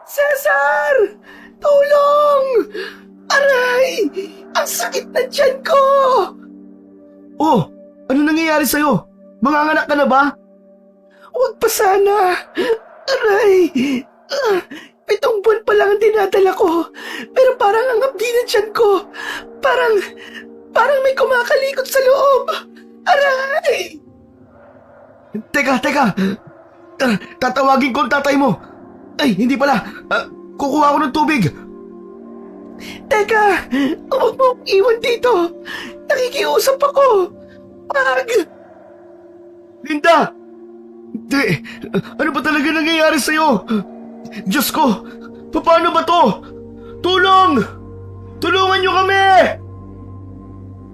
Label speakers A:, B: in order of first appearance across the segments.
A: Cesar! Tulong! Aray! Ang sakit na tiyan ko!
B: Oh, ano nangyayari sa'yo? Manganganak ka na ba?
A: Huwag pa sana! Aray! 7 buwan pa lang ang dinadala ko. Pero parang ang abdi na tiyan ko. Parang may kumakalikot sa loob. Aray!
B: Teka! Tatawagin ko ang tatay mo. Ay, hindi pala. Kukuha ko ng tubig.
A: Teka! Huwag mo akong iwan dito. Nakikiusap ako. Wag!
B: Linda! Hindi! Ano ba talaga nangyayari sa'yo? Diyos ko! Paano ba to? Tulong! Tulungan niyo kami!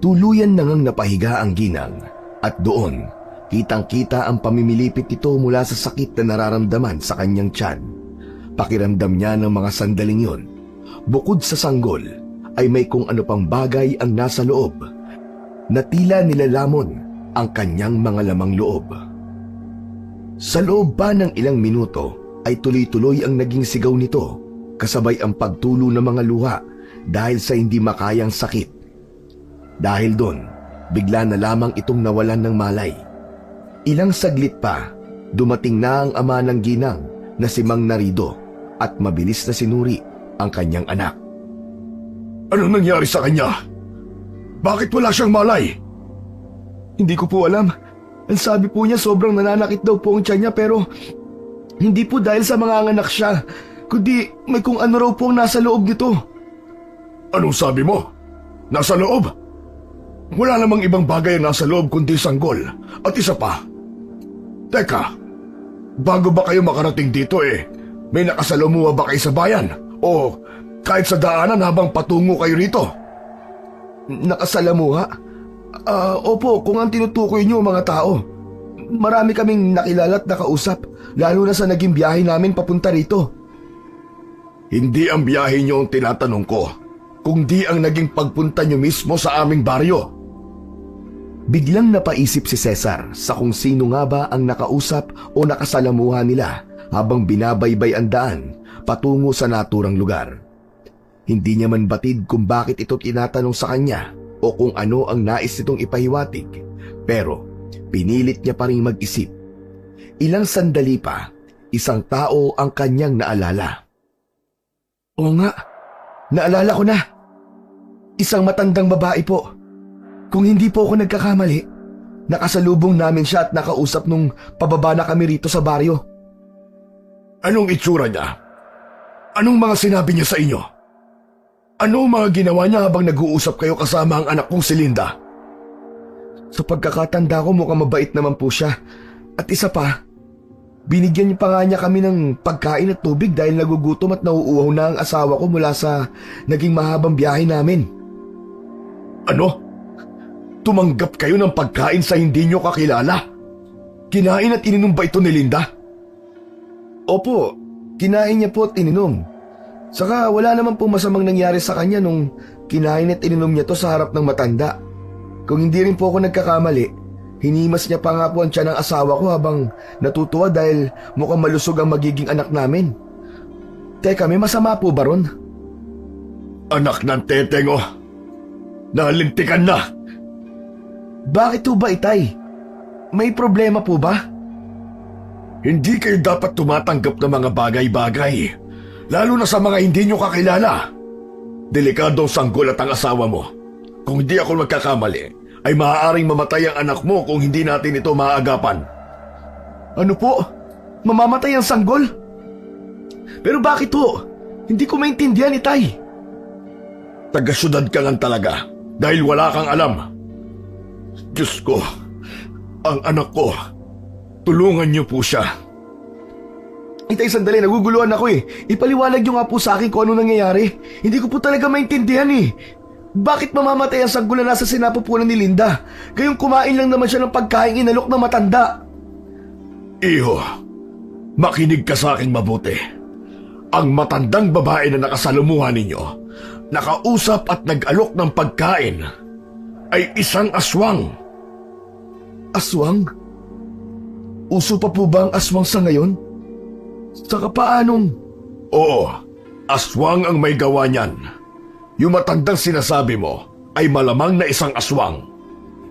B: Tuluyan na ngang napahiga ang ginang at doon, kitang-kita ang pamimilipit nito mula sa sakit na nararamdaman sa kanyang tiyan. Pakiramdam niya ng mga sandaling yon. Bukod sa sanggol, ay may kung ano pang bagay ang nasa loob na tila nilalamon ang kanyang mga lamang loob. Sa loob pa ng ilang minuto ay tuloy-tuloy ang naging sigaw nito kasabay ang pagtulo ng mga luha dahil sa hindi makayang sakit. Dahil doon, bigla na lamang itong nawalan ng malay. Ilang saglit pa, dumating na ang ama ng ginang na si Mang Narido at mabilis na sinuri ang kanyang anak. Ano nangyari sa kanya? Bakit wala siyang malay? Hindi ko po alam. Ang sabi po niya sobrang nananakit daw po ang tiyan niya pero hindi po dahil sa mga anak siya, kundi may kung ano raw po ang nasa loob nito. Anong sabi mo? Nasa loob? Wala namang ibang bagay ang nasa loob kundi sanggol at isa pa. Teka, bago ba kayo makarating dito may nakasalamuha ba kayo sa bayan? O kahit sa daanan habang patungo kayo rito? Nakasalamuha? Opo, kung ang tinutukoy niyo mga tao. Marami kaming nakilala at nakausap, lalo na sa naging biyahe namin papunta rito. Hindi ang biyahe niyo ang tinatanong ko, kundi ang naging pagpunta niyo mismo sa aming baryo. Biglang napaisip si Cesar sa kung sino nga ba ang nakausap o nakasalamuha nila habang binabaybay ang daan patungo sa naturang lugar. Hindi niya man batid kung bakit ito tinatanong sa kanya o kung ano ang nais nitong ipahiwatig, pero pinilit niya pa rin mag-isip. Ilang sandali pa, isang tao ang kanyang naalala. Oo nga, naalala ko na. Isang matandang babae po. Kung hindi po ako nagkakamali, nakasalubong namin siya at nakausap nung pababa na kami rito sa baryo. Anong itsura niya? Anong mga sinabi niya sa inyo? Ano ang mga ginawa niya habang nag-uusap kayo kasama ang anak kong si Linda? Sa pagkakatanda ko mukhang mabait naman po siya. At isa pa, binigyan niya pa nga niya kami ng pagkain at tubig dahil nagugutom at nauuhaw na ang asawa ko mula sa naging mahabang biyahe namin. Ano? Tumanggap kayo ng pagkain sa hindi niyo kakilala? Kinain at ininom ba ito ni Linda? Opo, kinain niya po at ininom. Saka wala naman po masamang nangyari sa kanya nung kinain at ininom niya to sa harap ng matanda. Kung hindi rin po ako nagkakamali, hinimas niya pa nga po ang tiyan ng asawa ko habang natutuwa dahil mukhang malusog ang magiging anak namin. Teka, may masama po ba ron? Anak ng teteng oh, nalintikan na. Bakit po ba, itay? May problema po ba? Hindi kayo dapat tumatanggap ng mga bagay-bagay, lalo na sa mga hindi nyo kakilala. Delikado ang sanggol at ang asawa mo. Kung hindi ako magkakamali, ay maaaring mamatay ang anak mo kung hindi natin ito maaagapan. Ano po? Mamamatay ang sanggol? Pero bakit po? Hindi ko maintindihan, itay. Taga-syudad ka lang talaga dahil wala kang alam. Diyos ko, ang anak ko, tulungan niyo po siya. Itay, sandali, naguguluhan ako Ipaliwanag niyo nga po sa akin kung ano nangyayari. Hindi ko po talaga maintindihan Bakit mamamatay ang sanggol na nasa sinapupunan ni Linda? Gayong kumain lang naman siya ng pagkain inalok ng matanda. Iho, makinig ka sa akin mabuti. Ang matandang babae na nakasalumuhan ninyo, nakausap at nag-alok ng pagkain, ay isang aswang. Aswang? Uso pa po ba ang aswang sa ngayon? Saka paanong Oo, aswang ang may gawa niyan. Yung matandang sinasabi mo ay malamang na isang aswang.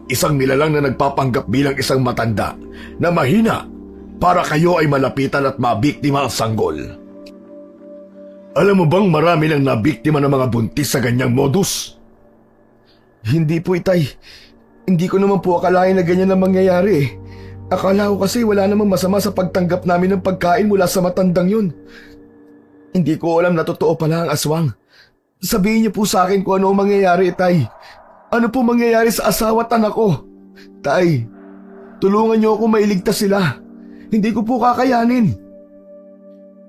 B: Isang nilalang na nagpapanggap bilang isang matanda na mahina para kayo ay malapitan at mabiktima ang sanggol. Alam mo bang marami nang nabiktima ng mga buntis sa ganyang modus?
A: Hindi po, Itay. Hindi ko naman po akalain na ganyan ang mangyayari eh. Akala ko kasi wala namang masama sa pagtanggap namin ng pagkain mula sa matandang yun. Hindi ko alam na totoo pala ang aswang. Sabihin niyo po sa akin kung ano ang mangyayari, Tay. Ano po mangyayari sa asawa at anak ko? Tay, tulungan niyo ako mailigtas sila. Hindi ko po kakayanin.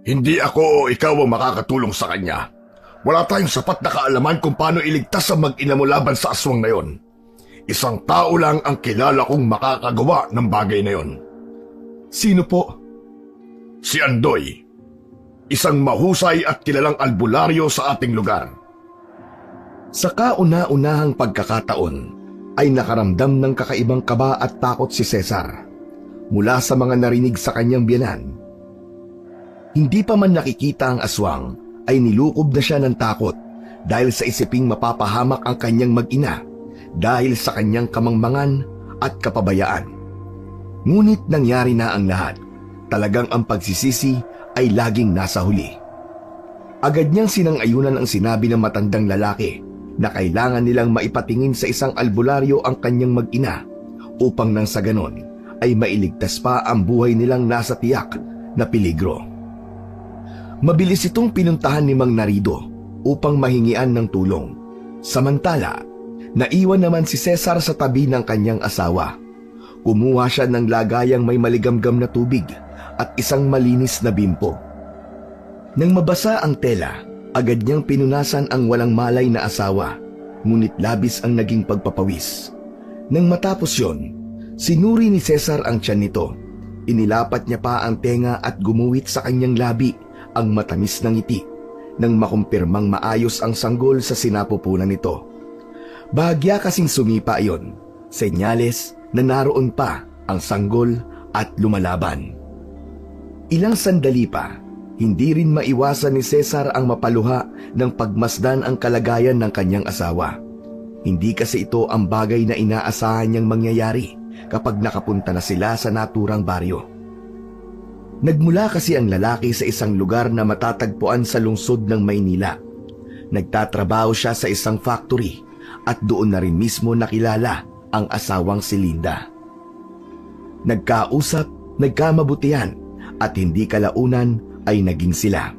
B: Hindi ako o ikaw ang makakatulong sa kanya. Wala tayong sapat na kaalaman kung paano iligtas ang mag-ina mo laban sa aswang na yon. Isang tao lang ang kilala kong makakagawa ng bagay na yon.
A: Sino po?
B: Si Andoy. Isang mahusay at kilalang albularyo sa ating lugar.
A: Sa kauna-unahang pagkakataon ay nakaramdam ng kakaibang kaba at takot si Cesar mula sa mga narinig sa kanyang biyenan. Hindi pa man nakikita ang aswang ay nilukob na siya ng takot dahil sa isiping mapapahamak ang kanyang mag-ina dahil sa kanyang kamangmangan at kapabayaan. Ngunit nangyari na ang lahat. Talagang ang pagsisisi ay laging nasa huli. Agad niyang sinang-ayunan ang sinabi ng matandang lalaki na kailangan nilang maipatingin sa isang albularyo ang kanyang mag-ina upang nang sa ganon ay mailigtas pa ang buhay nilang nasa tiyak na peligro. Mabilis itong pinuntahan ni Mang Narido upang mahingian ng tulong. Samantala, naiwan naman si Cesar sa tabi ng kanyang asawa. Kumuha siya ng lagayang may maligamgam na tubig at isang malinis na bimpo. Nang mabasa ang tela, agad niyang pinunasan ang walang malay na asawa, ngunit labis ang naging pagpapawis. Nang matapos yon, sinuri ni Cesar ang tiyan nito. Inilapat niya pa ang tenga at gumuhit sa kanyang labi ang matamis na ngiti nang makumpirmang maayos ang sanggol sa sinapupunan nito. Bahagya kasing sumipa iyon, senyales na naroon pa ang sanggol at lumalaban. Ilang sandali pa, hindi rin maiwasan ni Cesar ang mapaluha ng pagmasdan ang kalagayan ng kanyang asawa. Hindi kasi ito ang bagay na inaasahan niyang mangyayari kapag nakapunta na sila sa naturang baryo. Nagmula kasi ang lalaki sa isang lugar na matatagpuan sa lungsod ng Maynila. Nagtatrabaho siya sa isang factory at doon na rin mismo nakilala ang asawang si Linda. Nagkausap, nagkamabutihan at hindi kalaunan ay naging sila.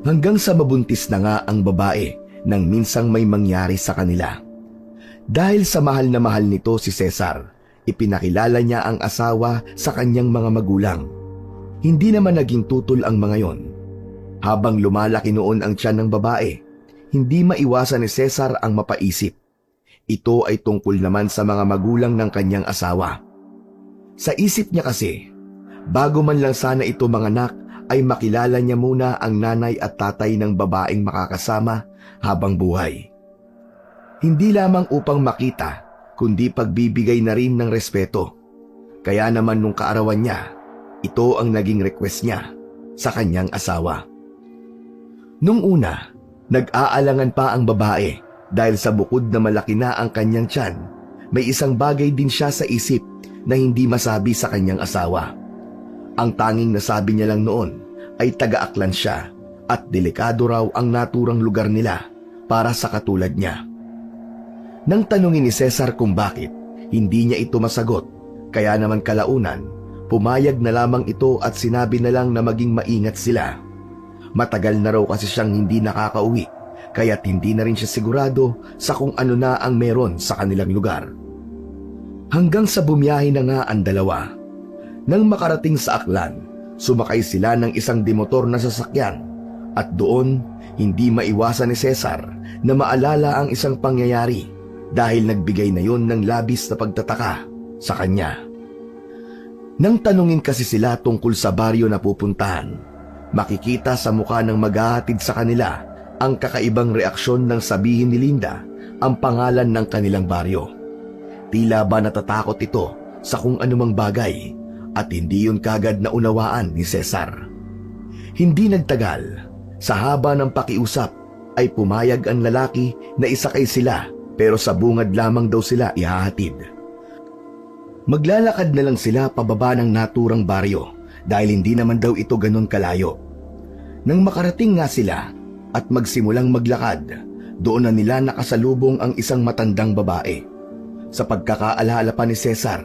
A: Hanggang sa mabuntis na nga ang babae nang minsang may mangyari sa kanila. Dahil sa mahal na mahal nito si Cesar, ipinakilala niya ang asawa sa kanyang mga magulang. Hindi naman naging tutol ang mga yon. Habang lumalaki noon ang tiyan ng babae, hindi maiwasan ni Cesar ang mapaisip. Ito ay tungkol naman sa mga magulang ng kanyang asawa. Sa isip niya kasi, bago man lang sana ito manganak, ay makilala niya muna ang nanay at tatay ng babaeng makakasama habang buhay. Hindi lamang upang makita, kundi pagbibigay na rin ng respeto. Kaya naman nung kaarawan niya, ito ang naging request niya sa kanyang asawa. Nung una, nag-aalangan pa ang babae dahil sa bukod na malaki na ang kanyang tiyan, may isang bagay din siya sa isip na hindi masabi sa kanyang asawa. Ang tanging nasabi niya lang noon ay taga-Aklan siya at delikado raw ang naturang lugar nila para sa katulad niya. Nang tanungin ni Cesar kung bakit, hindi niya ito masagot, kaya naman kalaunan, pumayag na lamang ito at sinabi na lang na maging maingat sila. Matagal na raw kasi siyang hindi nakakauwi, kaya't hindi na rin siya sigurado sa kung ano na ang meron sa kanilang lugar. Hanggang sa bumiyahe na nga ang dalawa. Nang makarating sa Aklan, sumakay sila ng isang demotor na sasakyan at doon hindi maiwasan ni Cesar na maalala ang isang pangyayari dahil nagbigay na yon ng labis na pagtataka sa kanya. Nang tanungin kasi sila tungkol sa baryo na pupuntahan, makikita sa mukha ng maghahatid sa kanila ang kakaibang reaksyon ng sabihin ni Linda ang pangalan ng kanilang baryo. Tila ba natatakot ito sa kung anumang bagay at hindi yun kagad na unawaan ni Cesar. Hindi nagtagal,
B: Sa haba ng pakiusap ay pumayag ang lalaki na isakay sila pero sa bungad lamang daw sila ihahatid. Maglalakad na lang sila pababa ng naturang baryo dahil hindi naman daw ito ganon kalayo. Nang makarating nga sila at magsimulang maglakad, doon na nila nakasalubong ang isang matandang babae. Sa pagkakaalala pa ni Cesar,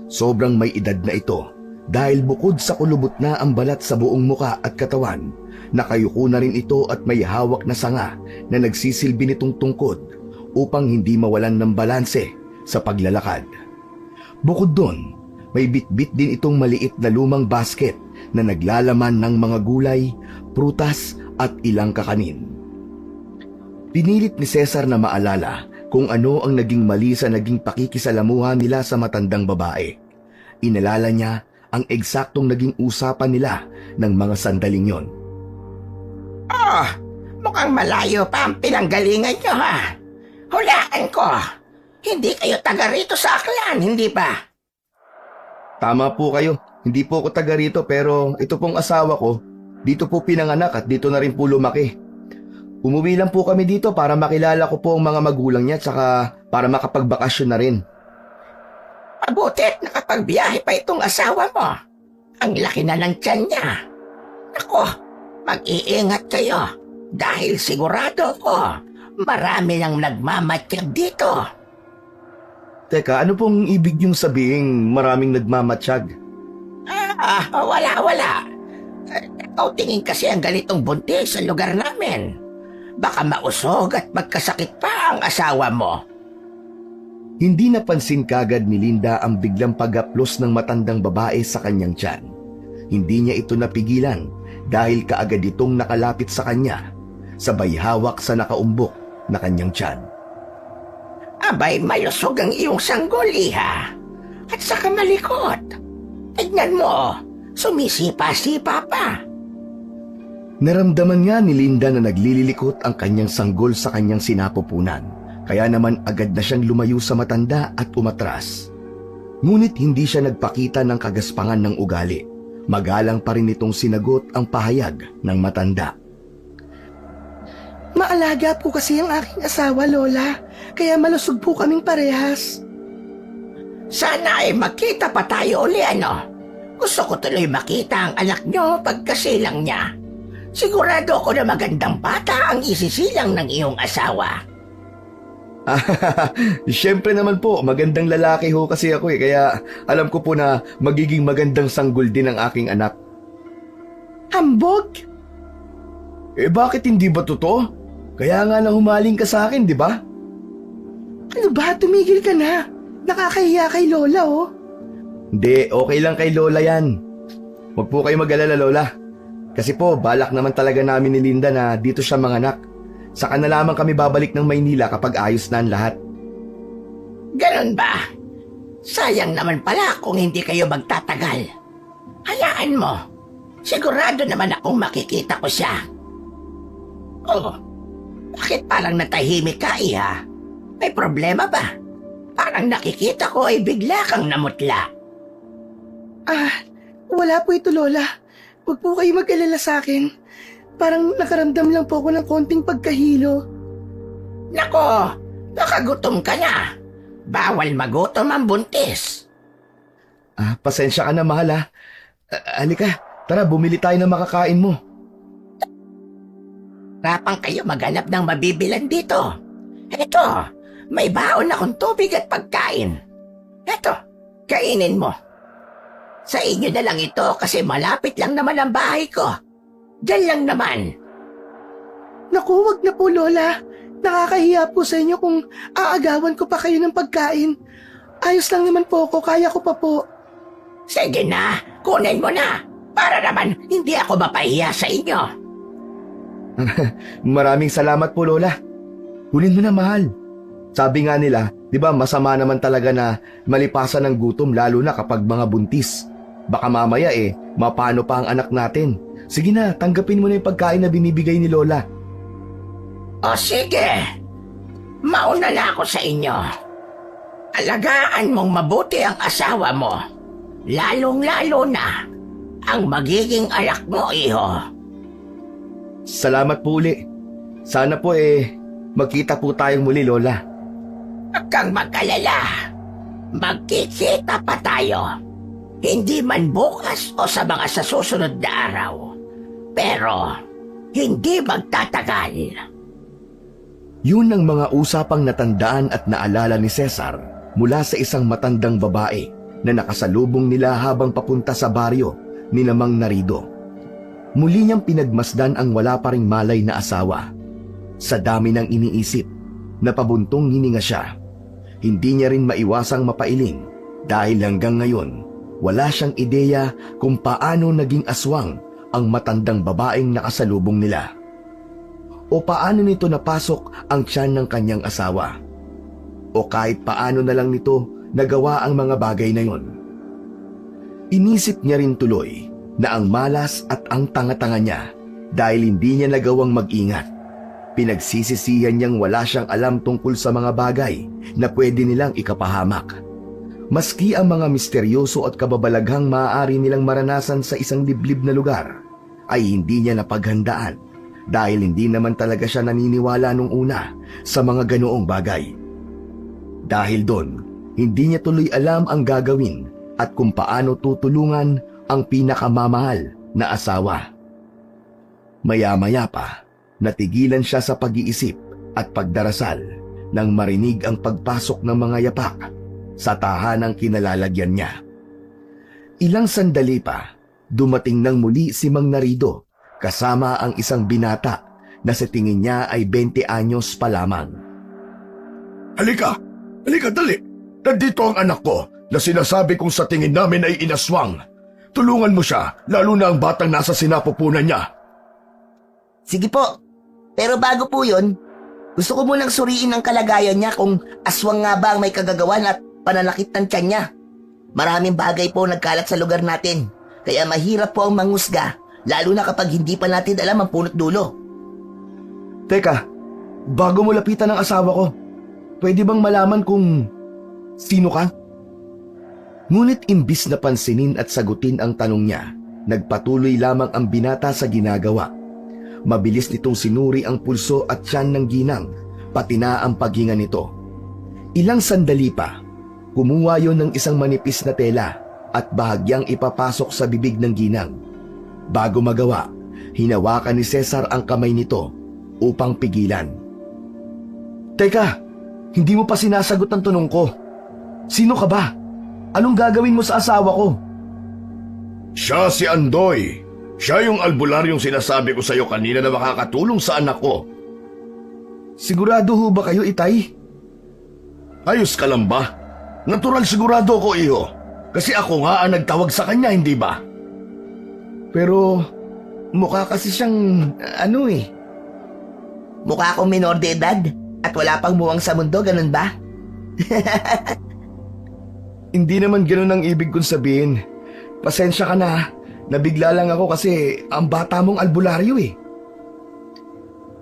B: sobrang may edad na ito dahil bukod sa kulubot na ang balat sa buong muka at katawan, nakayuko na rin ito at may hawak na sanga na nagsisilbi nitong tungkod upang hindi mawalan ng balanse sa paglalakad. Bukod doon, may bitbit din itong maliit na lumang basket na naglalaman ng mga gulay, prutas at ilang kakanin. Pinilit ni Cesar na maalala kung ano ang naging mali sa naging pakikisalamuha nila sa matandang babae. Inalala niya ang eksaktong naging usapan nila ng mga sandaling yon.
C: Mukhang malayo pa ang pinanggalingan nyo ha. Hulaan ko, hindi kayo taga rito sa Aklan, hindi ba?
B: Tama po kayo, hindi po ako taga rito pero ito pong asawa ko, dito po pinanganak at dito na rin po lumaki. Umuwi lang po kami dito para makilala ko po ang mga magulang niya tsaka para makapagbakasyon na rin.
C: Mabutit nakapagbiyahe pa itong asawa mo. Ang laki na ng tiyan niya. Ako, mag-iingat kayo dahil sigurado ko marami nang nagmamatsyag dito.
B: Teka, ano pong ibig niyong sabihing maraming nagmamatsyag?
C: Wala. Ikaw tingin kasi ang ganitong buntis sa lugar namin. Baka mausog at magkasakit pa ang asawa mo.
B: Hindi napansin kagad ni Linda ang biglang pag-aplos ng matandang babae sa kanyang tiyan. Hindi niya ito napigilan dahil kaagad itong nakalapit sa kanya, sabay hawak sa nakaumbok na kanyang tiyan.
C: Abay, malusog ang iyong sanggol, iha. At saka malikot. Tignan mo, sumisipa-sipa pa.
B: Naramdaman nga ni Linda na naglililikot ang kanyang sanggol sa kanyang sinapupunan, kaya naman agad na siyang lumayo sa matanda at umatras. Ngunit hindi siya nagpakita ng kagaspangan ng ugali. Magalang pa rin itong sinagot ang pahayag ng matanda.
A: Maalaga po kasi ang aking asawa, Lola, kaya malusog po kaming parehas.
C: Sana ay magkita pa tayo uli, ano? Gusto ko tuloy makita ang anak nyo pagkasilang niya. Sigurado ako na magandang bata ang isisilang ng iyong asawa.
B: Siyempre naman po, magandang lalaki ho kasi ako kaya alam ko po na magiging magandang sanggol din ang aking anak.
A: Hambog?
B: Bakit hindi ba totoo? Kaya nga na humaling ka sa akin, di ba?
A: Ano ba? Tumigil ka na. Nakakahiya kay Lola, oh.
B: Hindi, okay lang kay Lola yan. Huwag po kayo mag-alala, Lola. Kasi po, balak naman talaga namin ni Linda na dito siya manganak. Saka na lamang kami babalik ng Maynila kapag ayos na ang lahat.
C: Ganon ba? Sayang naman pala kung hindi kayo magtatagal. Hayaan mo. Sigurado naman akong makikita ko siya. Oh, bakit parang natahimik ka, iha? May problema ba? Parang nakikita ko ay bigla kang namutla.
A: Wala po ito, Lola. Huwag po kayo mag-alala sa akin. Parang nakaramdam lang po ako ng konting pagkahilo.
C: Nako, nakagutom ka na. Bawal magutom ang buntis.
B: Pasensya ka na, mahal ha. Halika, tara bumili tayo ng makakain mo.
C: Rapang kayo maghanap ng mabibilan dito. Eto, may baon akong tubig at pagkain. Eto, kainin mo. Sa inyo na lang ito kasi malapit lang naman ang bahay ko. Diyan lang naman.
A: Naku, wag na po, Lola. Nakakahiya po sa inyo kung aagawan ko pa kayo ng pagkain. Ayos lang naman po ako, kaya ko pa po.
C: Sige na, kunin mo na. Para naman hindi ako mapahiya sa inyo.
B: Maraming salamat po, Lola. Kunin mo na, mahal. Sabi nga nila, di ba masama naman talaga na malipasan ng gutom lalo na kapag mga buntis. Baka mamaya mapano pa ang anak natin. Sige na, tanggapin mo na yung pagkain na binibigay ni Lola.
C: O sige, mauna na ako sa inyo. Alagaan mong mabuti ang asawa mo. Lalong-lalo na ang magiging anak mo, iho.
B: Salamat po uli. Sana po magkita po tayong muli, Lola.
C: Huwag kang mag-alala. Magkikita pa tayo. Hindi man bukas o sa mga sa susunod na araw. Pero, hindi magtatagal.
B: Yun ang mga usapang natandaan at naalala ni Cesar mula sa isang matandang babae na nakasalubong nila habang papunta sa baryo ni Mang Narido. Muli niyang pinagmasdan ang wala pa ring malay na asawa. Sa dami ng iniisip, napabuntong hininga siya. Hindi niya rin maiwasang mapailing dahil hanggang ngayon, wala siyang ideya kung paano naging aswang ang matandang babaeng nakasalubong nila. O paano nito napasok ang tiyan ng kanyang asawa. O kahit paano na lang nito nagawa ang mga bagay na yon. Inisip niya rin tuloy na ang malas at ang tanga-tanga niya dahil hindi niya nagawang mag-ingat. Pinagsisisihan niyang wala siyang alam tungkol sa mga bagay na pwede nilang ikapahamak. Maski ang mga misteryoso at kababalaghang maaari nilang maranasan sa isang liblib na lugar, ay hindi niya napaghandaan dahil hindi naman talaga siya naniniwala nung una sa mga ganoong bagay. Dahil doon, hindi niya tuloy alam ang gagawin at kung paano tutulungan ang pinakamamahal na asawa. Maya-maya pa, natigilan siya sa pag-iisip at pagdarasal nang marinig ang pagpasok ng mga yapak sa tahanang kinalalagyan niya. Ilang sandali pa, dumating nang muli si Mang Narido kasama ang isang binata na sa tingin niya ay 20 anyos pa lamang. Halika dali! Nandito ang anak ko na sinasabi kong sa tingin namin ay inaswang. Tulungan mo siya, lalo na ang batang nasa sinapupunan niya.
D: Sige po. Pero bago po yun, gusto ko munang suriin ang kalagayan niya kung aswang nga ba ang may kagagawan at pananakit ng tiyan niya. Maraming bagay po nagkalat sa lugar natin, kaya mahirap po ang mangusga, lalo na kapag hindi pa natin alam ang punot dulo.
B: Teka, bago mo lapitan ang asawa ko, pwede bang malaman kung sino ka? Ngunit imbis na pansinin at sagutin ang tanong niya, nagpatuloy lamang ang binata sa ginagawa. Mabilis nitong sinuri ang pulso at tiyan ng ginang, pati na ang paghinga nito. Ilang sandali pa, kumuha yon ng isang manipis na tela at bahagyang ipapasok sa bibig ng ginang. Bago magawa, hinawakan ni Cesar ang kamay nito upang pigilan. Teka, hindi mo pa sinasagot ang tanong ko. Sino ka ba? Anong gagawin mo sa asawa ko? Siya si Andoy. Siya yung albularyong sinasabi ko sa iyo kanina na makakatulong sa anak ko. Sigurado ho ba kayo, Itay? Ayos ka lang ba? Natural sigurado ko, iho. Kasi ako nga ang nagtawag sa kanya, hindi ba? Pero mukha kasi siyang
D: Mukha akong minor de edad at wala pang muwang sa mundo, ganun ba?
B: Hindi naman ganun ang ibig kong sabihin. Pasensya ka na. Nabigla lang ako kasi ang bata mong albularyo eh.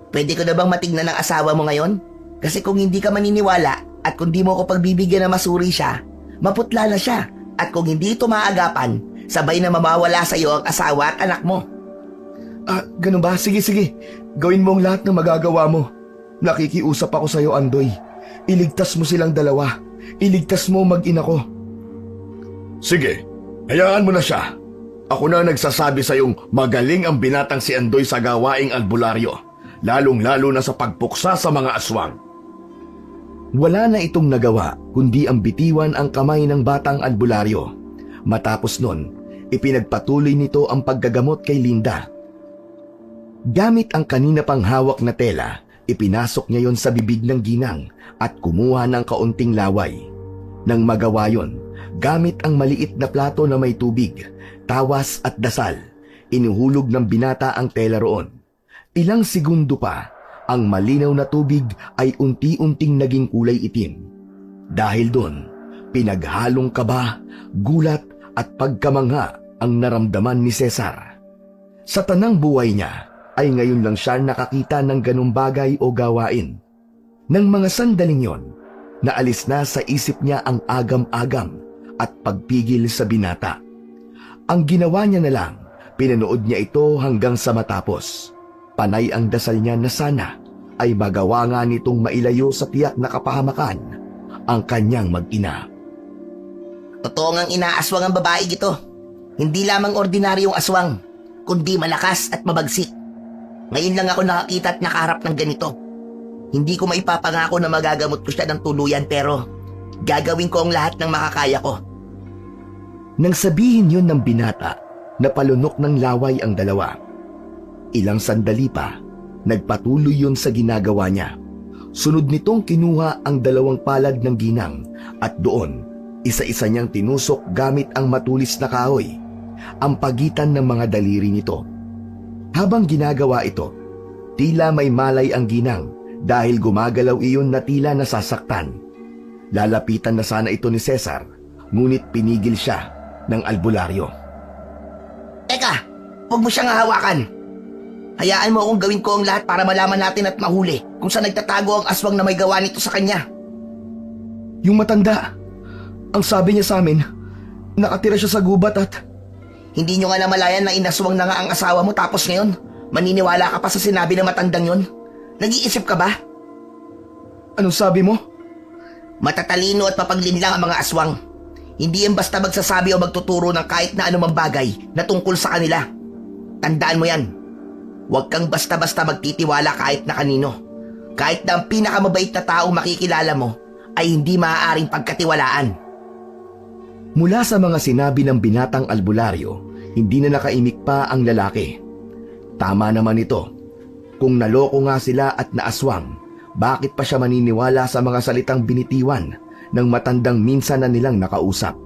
D: Pwede ko na bang matignan ng asawa mo ngayon? Kasi kung hindi ka maniniwala at kung di mo ako pagbibigyan na masuri siya, maputla na siya. At kung hindi ito maagapan, sabay na mamawala sa iyo ang asawa at anak mo.
B: Ganun ba? Sige. Gawin mo ang lahat ng magagawa mo. Nakikiusap ako sa iyo, Andoy. Iligtas mo silang dalawa. Iligtas mo mag-ina ko. Sige, hayaan mo na siya. Ako na nagsasabi sa iyong magaling ang binatang si Andoy sa gawaing albularyo, lalong-lalo na sa pagpuksa sa mga aswang. Wala na itong nagawa kundi ang bitiwan ang kamay ng batang albularyo. Matapos nun, ipinagpatuloy nito ang paggagamot kay Linda. Gamit ang kanina pang hawak na tela, ipinasok niya yon sa bibig ng ginang at kumuha ng kaunting laway. Nang magawa yon, gamit ang maliit na plato na may tubig, tawas at dasal, inuhulog ng binata ang tela roon. Ilang segundo pa, ang malinaw na tubig ay unti-unting naging kulay itim. Dahil doon, pinaghalong kaba, gulat at pagkamangha ang naramdaman ni Cesar. Sa tanang buhay niya, ay ngayon lang siya nakakita ng ganung bagay o gawain. Nang mga sandaling yon, naalis na sa isip niya ang agam-agam at pagpigil sa binata. Ang ginawa niya na lang, pinanood niya ito hanggang sa matapos. Panay ang dasal niya na sana ay magawa nga nitong mailayo sa tiyak na kapahamakan ang kanyang mag-ina.
D: Totoo ngang inaaswang ang babae ito. Hindi lamang ordinaryong aswang, kundi malakas at mabagsik. Ngayon lang ako nakakita at nakaharap ng ganito. Hindi ko maipapangako na magagamot ko siya ng tuluyan pero gagawin ko ang lahat ng makakaya ko.
B: Nang sabihin yun ng binata, napalunok ng laway ang dalawa. Ilang sandali pa, nagpatuloy yun sa ginagawa niya. Sunod nitong kinuha ang 2 palad ng ginang at doon, isa-isa niyang tinusok gamit ang matulis na kahoy, ang pagitan ng mga daliri nito. Habang ginagawa ito, tila may malay ang ginang dahil gumagalaw iyon na tila nasasaktan. Lalapitan na sana ito ni Cesar, ngunit pinigil siya ng albularyo.
D: Teka, huwag mo siyang hahawakan. Hayaan mo akong gawin ko ang lahat para malaman natin at mahuli kung saan nagtatago ang aswang na may gawa nito sa kanya.
B: Yung matanda, ang sabi niya sa amin, nakatira siya sa gubat at...
D: Hindi nyo nga namalayan na inaswang na nga ang asawa mo tapos ngayon, maniniwala ka pa sa sinabi ng matandang yon? Nag-iisip ka ba?
B: Anong sabi mo?
D: Matatalino at mapaglinlang ang mga aswang. Hindi yan basta magsasabi o magtuturo ng kahit na anumang bagay na tungkol sa kanila. Tandaan mo yan. Huwag kang basta-basta magtitiwala kahit na kanino. Kahit na ang pinakamabait na tao makikilala mo ay hindi maaaring pagkatiwalaan.
B: Mula sa mga sinabi ng binatang albularyo, hindi na nakaimik pa ang lalaki. Tama naman ito. Kung naloko nga sila at naaswang, bakit pa siya maniniwala sa mga salitang binitiwan ng matandang minsan na nilang nakausap?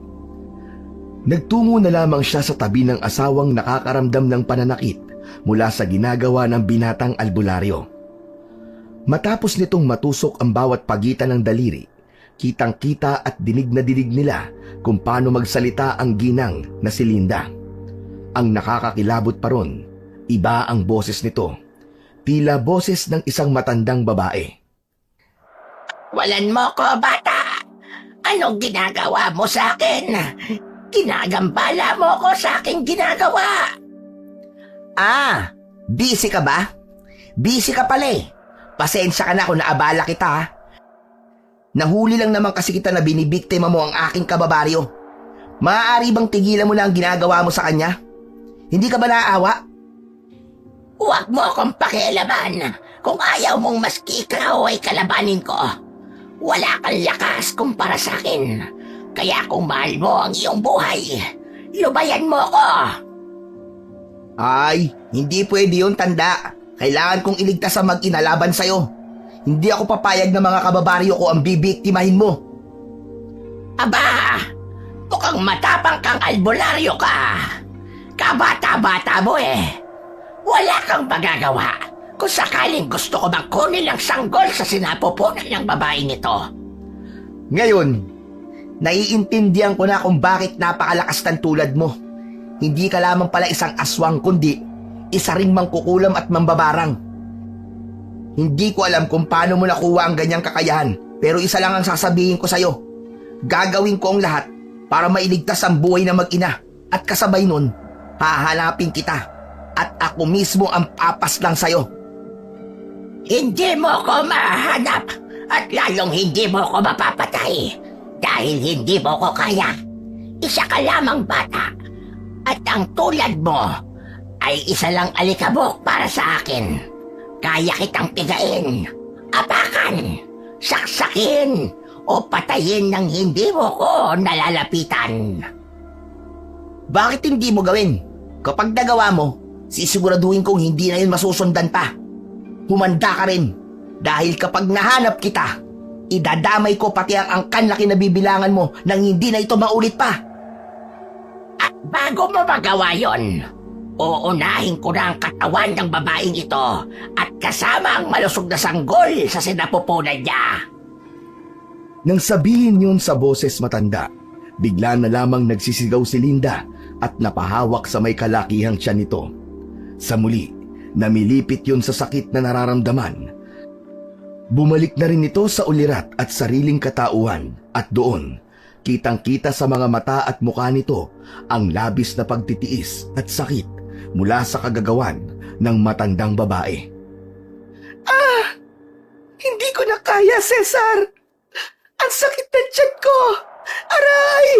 B: Nagtungo na lamang siya sa tabi ng asawang nakakaramdam ng pananakit mula sa ginagawa ng binatang albularyo. Matapos nitong matusok ang bawat pagitan ng daliri, kitang-kita at dinig na dinig nila kung paano magsalita ang ginang na si Linda. Ang nakakakilabot pa ron, iba ang boses nito. Tila boses ng isang matandang babae.
C: Walan mo ko, bata! Anong ginagawa mo sa akin? Ginagambala mo ko sa aking ginagawa!
D: Ah, busy ka ba? Busy ka pala eh. Pasensya ka na kung naabala kita ha. Nahuli lang naman kasi kita na binibiktima mo ang aking kababaryo. Maaari bang tigilan mo na ang ginagawa mo sa kanya? Hindi ka ba naaawa?
C: Huwag mo akong pakialaman. Kung ayaw mong maski ikaw ay kalabanin ko. Wala kang lakas kumpara sa akin. Kaya kung mahal mo ang iyong buhay, lubayan mo ko.
D: Ay, hindi pwede yun, tanda. Kailangan kong iligtas ang mag-ina laban sa'yo. Hindi ako papayag na mga kababaryo ko ang bibiktimahin mo.
C: Aba, mukhang matapang kang albularyo ka. Kabata-bata mo eh. Wala kang magagawa kung sakaling gusto ko bang kunin ang sanggol sa sinapupunan ng babaeng ito.
D: Ngayon, naiintindihan ko na kung bakit napakalakas ng tulad mo. Hindi ka lamang pala isang aswang kundi isa ring mangkukulam at mambabarang. Hindi ko alam kung paano mo nakuha ang ganyang kakayahan, pero isa lang ang sasabihin ko sa'yo. Gagawin ko ang lahat para mailigtas ang buhay ng mag-ina at kasabay nun, hahanapin kita at ako mismo ang papaslang sa'yo.
C: Hindi mo ko mahanap at lalong hindi mo ko mapapatay dahil hindi mo ko kaya. Isa ka lamang bata at ang tulad mo ay isa lang alikabok para sa akin. Kaya kitang pigain, apakan, saksakin o patayin ng hindi mo ko nalalapitan.
D: Bakit hindi mo gawin? Kapag nagawa mo, sisiguraduhin kong hindi na yun masusundan pa. Humanda ka rin dahil kapag nahanap kita, idadamay ko pati ang angkan na kinabibilangan mo nang hindi na ito maulit pa.
C: At bago mo magawa yon, uunahin ko na ang katawan ng babaeng ito at kasama ang malusog na sanggol sa sinapupunan niya.
B: Nang sabihin yun sa boses matanda, bigla na lamang nagsisigaw si Linda at napahawak sa may kalakihang tiyan nito. Sa muli, namilipit yun sa sakit na nararamdaman. Bumalik na rin ito sa ulirat at sariling katauhan at doon, kitang-kita sa mga mata at mukha nito ang labis na pagtitiis at sakit mula sa kagagawan ng matandang babae.
A: Hindi ko na kaya, Cesar! Ang sakit ng tiyan ko! Aray!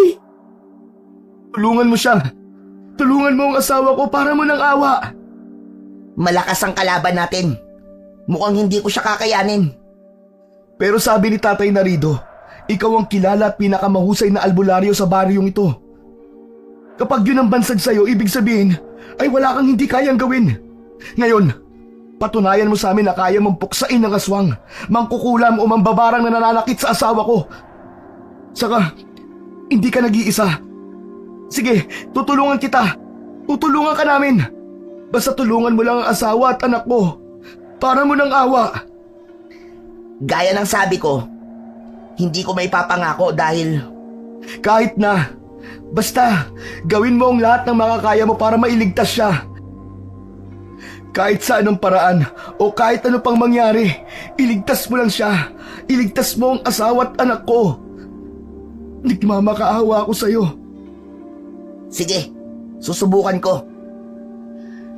B: Tulungan mo siya! Tulungan mo ang asawa ko para mo ng awa!
D: Malakas ang kalaban natin. Mukhang hindi ko siya kakayanin.
B: Pero sabi ni Tatay Narido, ikaw ang kilala at pinakamahusay na albularyo sa baryong ito. Kapag yun ang bansag sa'yo, ibig sabihin ay wala kang hindi kayang gawin. Ngayon, patunayan mo sa amin na kaya mong puksain ng aswang, mangkukulam o mambabarang na nananakit sa asawa ko. Saka, hindi ka nag-iisa. Sige, tutulungan kita. Tutulungan ka namin. Basta tulungan mo lang ang asawa at anak mo. Para mo ng awa.
D: Gaya ng sabi ko, hindi ko may papangako dahil
B: Kahit na. Basta, gawin mo ang lahat ng makakaya mo para mailigtas siya. Kahit sa anong paraan o kahit ano pang mangyari, iligtas mo lang siya. Iligtas mo ang asawa at anak ko. Nagmamakaawa ako sa'yo.
D: sige, susubukan ko.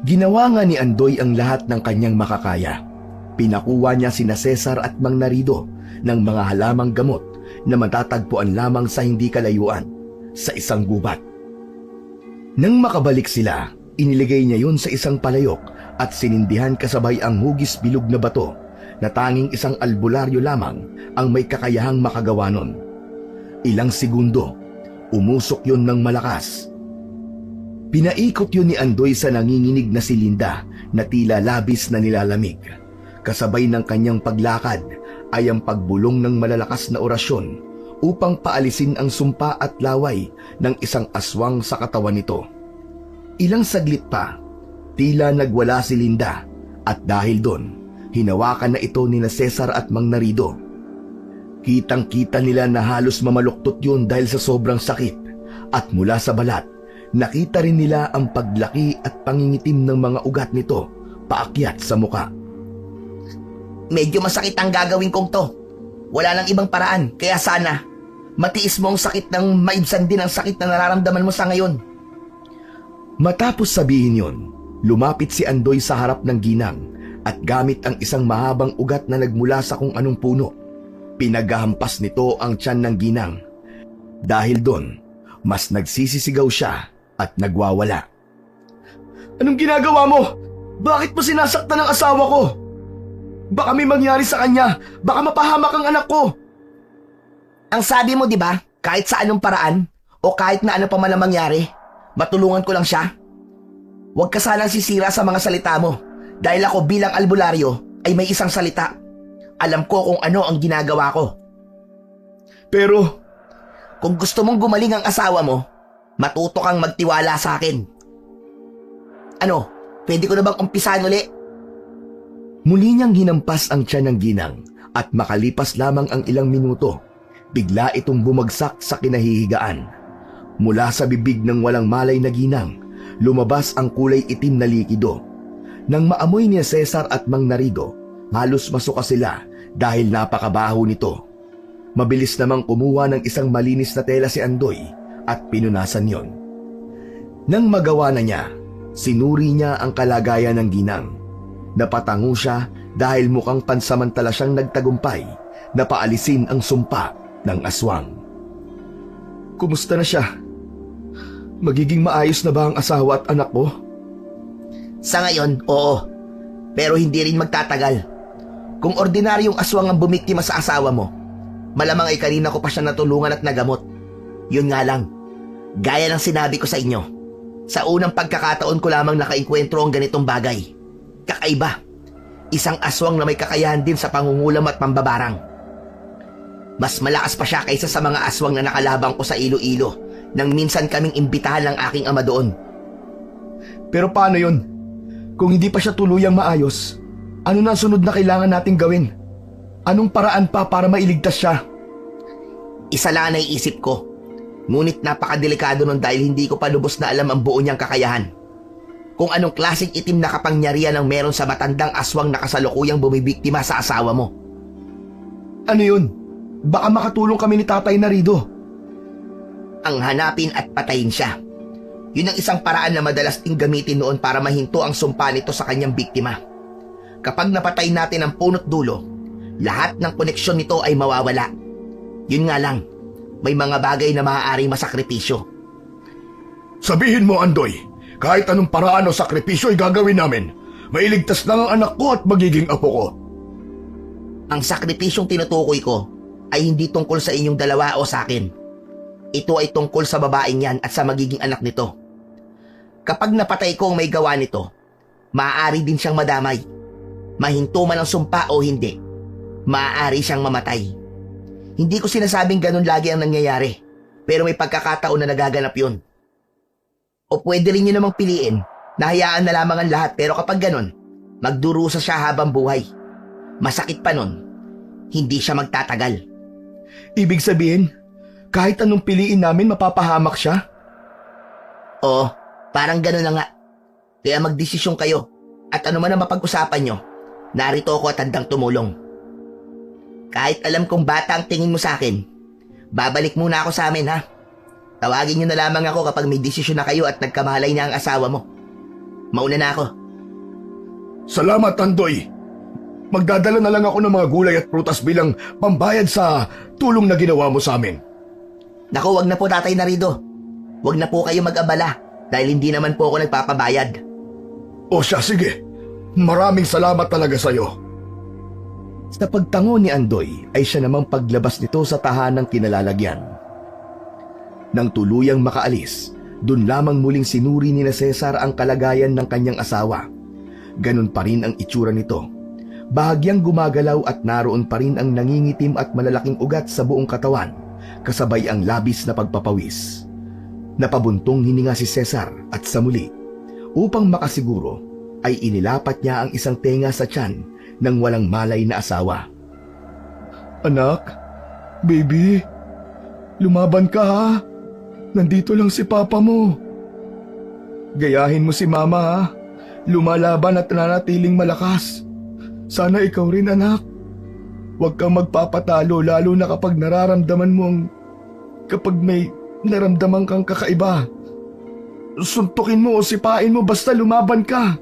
B: Ginawa nga ni Andoy ang lahat ng kanyang makakaya. Pinakuha niya sina Cesar at Mang Narido ng mga halamang gamot na matatagpuan lamang sa hindi kalayuan sa isang gubat. Nang makabalik sila, iniligay niya yun sa isang palayok at sinindihan kasabay ang hugis bilog na bato na tanging isang albularyo lamang ang may kakayahang makagawa nun. Ilang segundo, umusok yun ng malakas. Pinaikot yun ni Andoy sa nanginginig na si Linda na tila labis na nilalamig. Kasabay ng kanyang paglakad ay ang pagbulong ng malalakas na orasyon upang paalisin ang sumpa at laway ng isang aswang sa katawan nito. Ilang saglit pa, tila nagwala si Linda at dahil doon, hinawakan na ito ni Cesar at Mang Narido. Kitang-kita nila na halos mamaluktot yun dahil sa sobrang sakit at mula sa balat, nakita rin nila ang paglaki at pangingitim ng mga ugat nito paakyat sa muka.
D: Medyo masakit ang gagawin kong to. Wala nang ibang paraan, kaya sana matiis mo ang sakit ng maibsan din ang sakit na nararamdaman mo sa ngayon.
B: Matapos sabihin yon, lumapit si Andoy sa harap ng ginang at gamit ang isang mahabang ugat na nagmula sa kung anong puno, pinaghahampas nito ang tiyan ng ginang. Dahil doon, mas nagsisisigaw siya at nagwawala. Anong ginagawa mo? Bakit mo sinasaktan ang asawa ko? Baka may mangyari sa kanya. Baka mapahamak ang anak ko.
D: Ang sabi mo, di ba, kahit sa anong paraan o kahit na ano pa man ang mangyari, matulungan ko lang siya? Huwag ka sanang sisira sa mga salita mo dahil ako bilang albularyo ay may isang salita. Alam ko kung ano ang ginagawa ko.
B: Pero,
D: kung gusto mong gumaling ang asawa mo, matuto kang magtiwala sa akin. Ano, pwede ko na bang umpisahan uli?
B: muli niyang hinampas ang tiyan ng ginang at makalipas lamang ang ilang minuto, bigla itong bumagsak sa kinahihigaan. Mula sa bibig ng walang malay na ginang, lumabas ang kulay itim na likido. Nang maamoy ni Cesar at Mang Narido, halos masuka sila dahil napakabaho nito. Mabilis namang kumuha ng isang malinis na tela si Andoy at pinunasan yon. Nang magawa na niya, sinuri niya ang kalagayan ng ginang. Napatango siya dahil mukhang pansamantala siyang nagtagumpay na paalisin ang sumpa ng aswang. Kumusta na siya? Magiging maayos na ba ang asawa at anak ko?
D: Sa ngayon, oo. Pero hindi rin magtatagal. Kung ordinaryong aswang ang bumiktima sa asawa mo, malamang ay kanina ko pa siya natulungan at nagamot. Yun nga lang, gaya ng sinabi ko sa inyo, sa unang pagkakataon ko lamang nakainkwentro ang ganitong bagay. Kakaiba, isang aswang na may kakayahan din sa pangungulam at pambabarang. Mas malakas pa siya kaysa sa mga aswang na nakalabang ko sa Iloilo nang minsan kaming imbitahan ng aking ama doon.
B: Pero paano yun? Kung hindi pa siya tuluyang maayos, ano na sunod na kailangan nating gawin? Anong paraan pa para mailigtas siya?
D: Isa lang ang naiisip ko. Ngunit napakadelikado nun dahil hindi ko pa lubos na alam ang buo niyang kakayahan. Kung anong klaseng itim na kapangyarihan ang meron sa matandang aswang na kasalukuyang bumibiktima sa asawa mo.
B: Ano yun? Baka makatulong kami ni Tatay Narido.
D: Ang hanapin at patayin siya. Yun ang isang paraan na madalas ding gamitin noon para mahinto ang sumpa nito sa kanyang biktima. Kapag napatay natin ang punot dulo, lahat ng koneksyon nito ay mawawala. Yun nga lang, may mga bagay na maaaring masakripisyo.
B: Sabihin mo, Andoy, kahit anong paraan o sakripisyo ay gagawin namin. Mailigtas lang ang anak ko at magiging apo ko.
D: Ang sakripisyong tinutukoy ko ay hindi tungkol sa inyong dalawa o sa akin. Ito ay tungkol sa babaeng yan at sa magiging anak nito. Kapag napatay ko ang may gawa nito, maaari din siyang madamay. Mahinto man ang sumpa o hindi, maaari siyang mamatay. Hindi ko sinasabing ganun lagi ang nangyayari, pero may pagkakataon na nagaganap yun. O pwede rin nyo namang piliin na hayaan na lamang ang lahat, pero kapag ganun, magdurusa siya habang buhay. Masakit pa nun, hindi siya magtatagal.
B: Ibig sabihin, kahit anong piliin namin mapapahamak siya?
D: Oo, parang ganun na nga. Kaya magdesisyon kayo at ano man ang mapag-usapan nyo, narito ako at handang tumulong. Kahit alam kong bata ang tingin mo sa akin, babalik muna ako sa amin ha. Tawagin nyo na lamang ako kapag may desisyon na kayo at nagkamalay na ang asawa mo. Mauna na ako.
B: Salamat, Andoy. Magdadala na lang ako ng mga gulay at prutas bilang pambayad sa tulong na ginawa mo sa amin.
D: Naku, wag na po Tatay Narido. Wag na po kayo mag-abala dahil hindi naman po ako nagpapabayad.
B: O siya, sige. Maraming salamat talaga sa'yo. Sa pagtango ni Andoy ay siya namang paglabas nito sa tahanang kinalalagyan. Nang tuluyang makaalis, dun lamang muling sinuri ni na Cesar ang kalagayan ng kanyang asawa. Ganun pa rin ang itsura nito. Bahagyang gumagalaw at naroon pa rin ang nangingitim at malalaking ugat sa buong katawan, kasabay ang labis na pagpapawis. Napabuntong hininga si Cesar at sa muli, upang makasiguro, ay inilapat niya ang isang tenga sa tiyan ng walang malay na asawa. Anak, baby, lumaban ka ha. Nandito lang si Papa mo. Gayahin mo si Mama ha. Lumalaban at nanatiling malakas. Sana ikaw rin anak. Huwag kang magpapatalo lalo na kapag nararamdaman mo kapag may naramdaman kang kakaiba. Suntukin mo o sipain mo basta lumaban ka.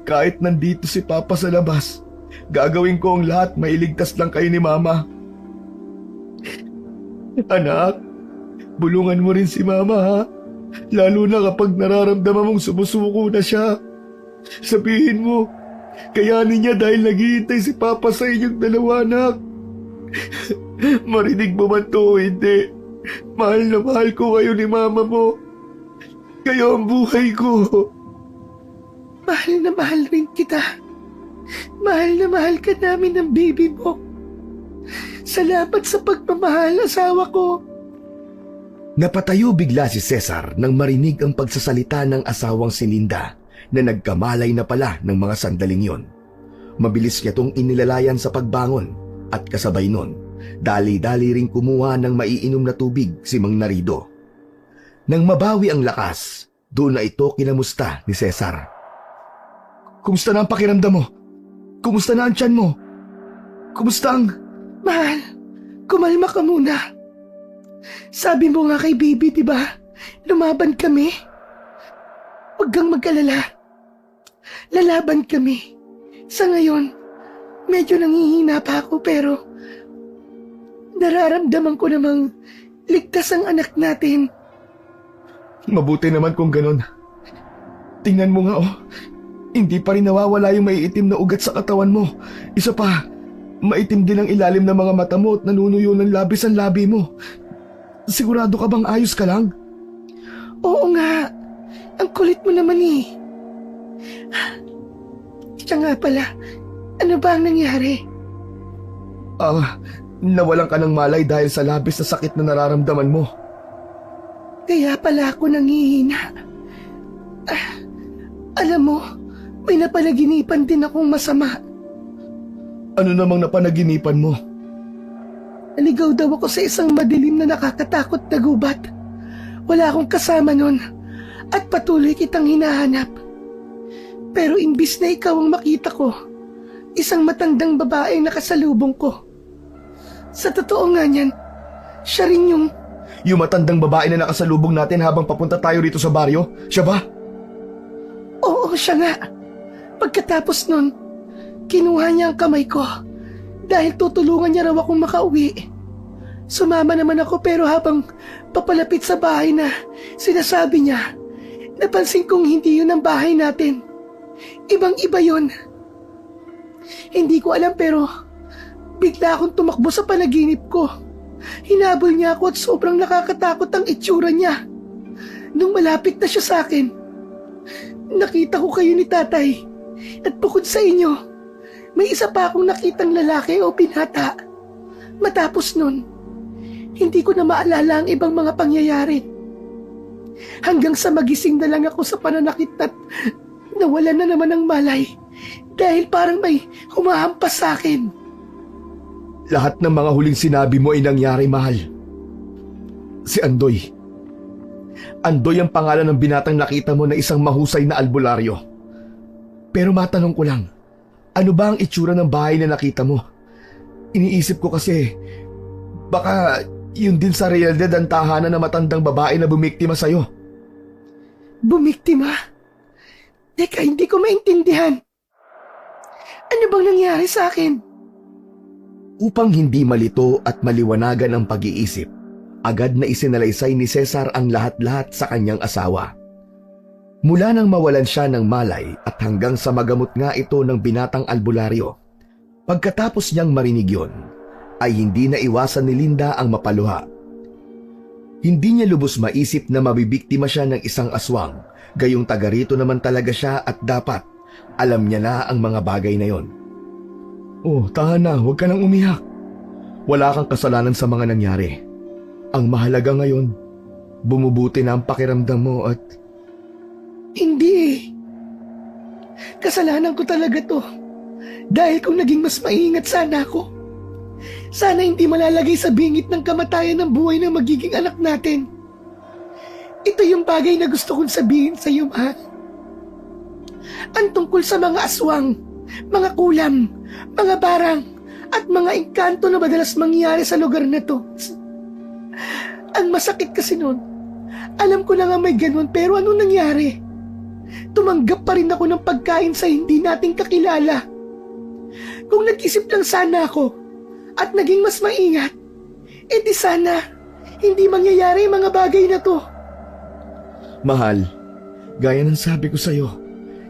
B: Kahit nandito si Papa sa labas, gagawin ko ang lahat mailigtas lang kayo ni Mama. Anak, bulungan mo rin si Mama ha. Lalo na kapag nararamdaman mong sumusuko na siya. Sabihin mo, kayanin niya dahil naghihintay si Papa sa inyong dalawa, anak. Marinig mo man to o hindi, mahal na mahal ko kayo ni Mama mo. Kayo ang buhay ko.
A: Mahal na mahal rin kita. Mahal na mahal ka namin ng baby mo. Salamat sa pagmamahal, asawa ko.
B: Napatayo bigla si Cesar nang marinig ang pagsasalita ng asawang si Linda na nagkamalay na pala ng mga sandaling yon. Mabilis niya tong inilalayan sa pagbangon at kasabay nun, dali-dali ring kumuha ng maiinom na tubig si Mang Narido. Nang mabawi ang lakas, doon na ito kinamusta ni Cesar. Kumusta na ang pakiramdam mo? Kumusta na ang tiyan mo? Kumusta ang...
A: Mahal, kumalma ka muna. Sabi mo nga kay baby, diba? Lumaban kami. Huwag kang mag-alala. Lalaban kami. Sa ngayon, medyo nanghihina pa ako pero nararamdaman ko namang ligtas ang anak natin.
B: Mabuti naman kung ganon. Tingnan mo nga hindi pa rin nawawala yung maiitim na ugat sa katawan mo. Isa pa, maitim din ang ilalim ng mga mata mo at nanunuyo ng labis ang labi mo. Sigurado ka bang ayos ka lang?
A: Oo nga, ang kulit mo naman eh. Siya nga pala, ano ba ang nangyari?
B: Nawalan ka ng malay dahil sa labis na sakit na nararamdaman mo.
A: Kaya pala ako nanghihina. Alam mo, may napanaginipan din akong masama.
B: Ano namang napanaginipan mo?
A: Naligaw daw ako sa isang madilim na nakakatakot na gubat. Wala akong kasama nun at patuloy kitang hinahanap. Pero imbis na ikaw ang makita ko, isang matandang babae nakasalubong ko. Sa totoo nga niyan, siya rin yung...
B: Yung matandang babae na nakasalubong natin habang papunta tayo rito sa baryo? Siya ba?
A: Oo, siya nga. Pagkatapos nun, kinuha niya ang kamay ko dahil tutulungan niya raw akong makauwi. Sumama naman ako pero habang papalapit sa bahay na sinasabi niya, napansin kong hindi yun ang bahay natin. Ibang-iba yun. Hindi ko alam pero bigla akong tumakbo sa panaginip ko. Hinabol niya ako at sobrang nakakatakot ang itsura niya. Nung malapit na siya sa akin, nakita ko kayo ni tatay. At bukod sa inyo, may isa pa akong nakitang lalaki o binata. Matapos nun, hindi ko na maalala ang ibang mga pangyayari. Hanggang sa magising na lang ako sa pananakit at nawalan na naman ng malay dahil parang may humahampas sa akin.
B: Lahat ng mga huling sinabi mo ay nangyari, mahal. Si Andoy. Andoy ang pangalan ng binatang nakita mo na isang mahusay na albularyo. Pero matanong ko lang, ano ba ang itsura ng bahay na nakita mo? Iniisip ko kasi, baka yun din sa realidad ang tahanan ng matandang babae na bumiktima sa'yo.
A: Bumiktima? Teka, hindi ko maintindihan. Ano bang nangyari sa akin?
B: Upang hindi malito at maliwanagan ang pag-iisip, agad na isinalaysay ni Cesar ang lahat-lahat sa kanyang asawa. Mula nang mawalan siya ng malay at hanggang sa magamot nga ito ng binatang albularyo. Pagkatapos niyang marinig yon, ay hindi na iwasan ni Linda ang mapaluha. Hindi niya lubos maisip na mabibiktima siya ng isang aswang, gayong taga rito naman talaga siya at dapat alam niya na ang mga bagay na yon. Oh, tahan na, huwag ka nang umiyak. Wala kang kasalanan sa mga nangyari. Ang mahalaga ngayon, bumubuti na ang pakiramdam mo at...
A: Hindi eh. Kasalanan ko talaga to. Dahil kung naging mas maingat sana ako, sana hindi malalagay sa bingit ng kamatayan ng buhay ng magiging anak natin. Ito yung bagay na gusto kong sabihin sa iyo, mahal. Ang tungkol sa mga aswang, mga kulam, mga barang, at mga engkanto na madalas mangyari sa lugar na to. Ang masakit kasi nun, alam ko na nga may ganun pero anong nangyari? Tumanggap pa rin ako ng pagkain sa hindi nating kakilala. Kung nag-isip lang sana ako at naging mas maingat, edi sana hindi mangyayari ang mga bagay na to.
B: Mahal, gaya ng sabi ko sa'yo,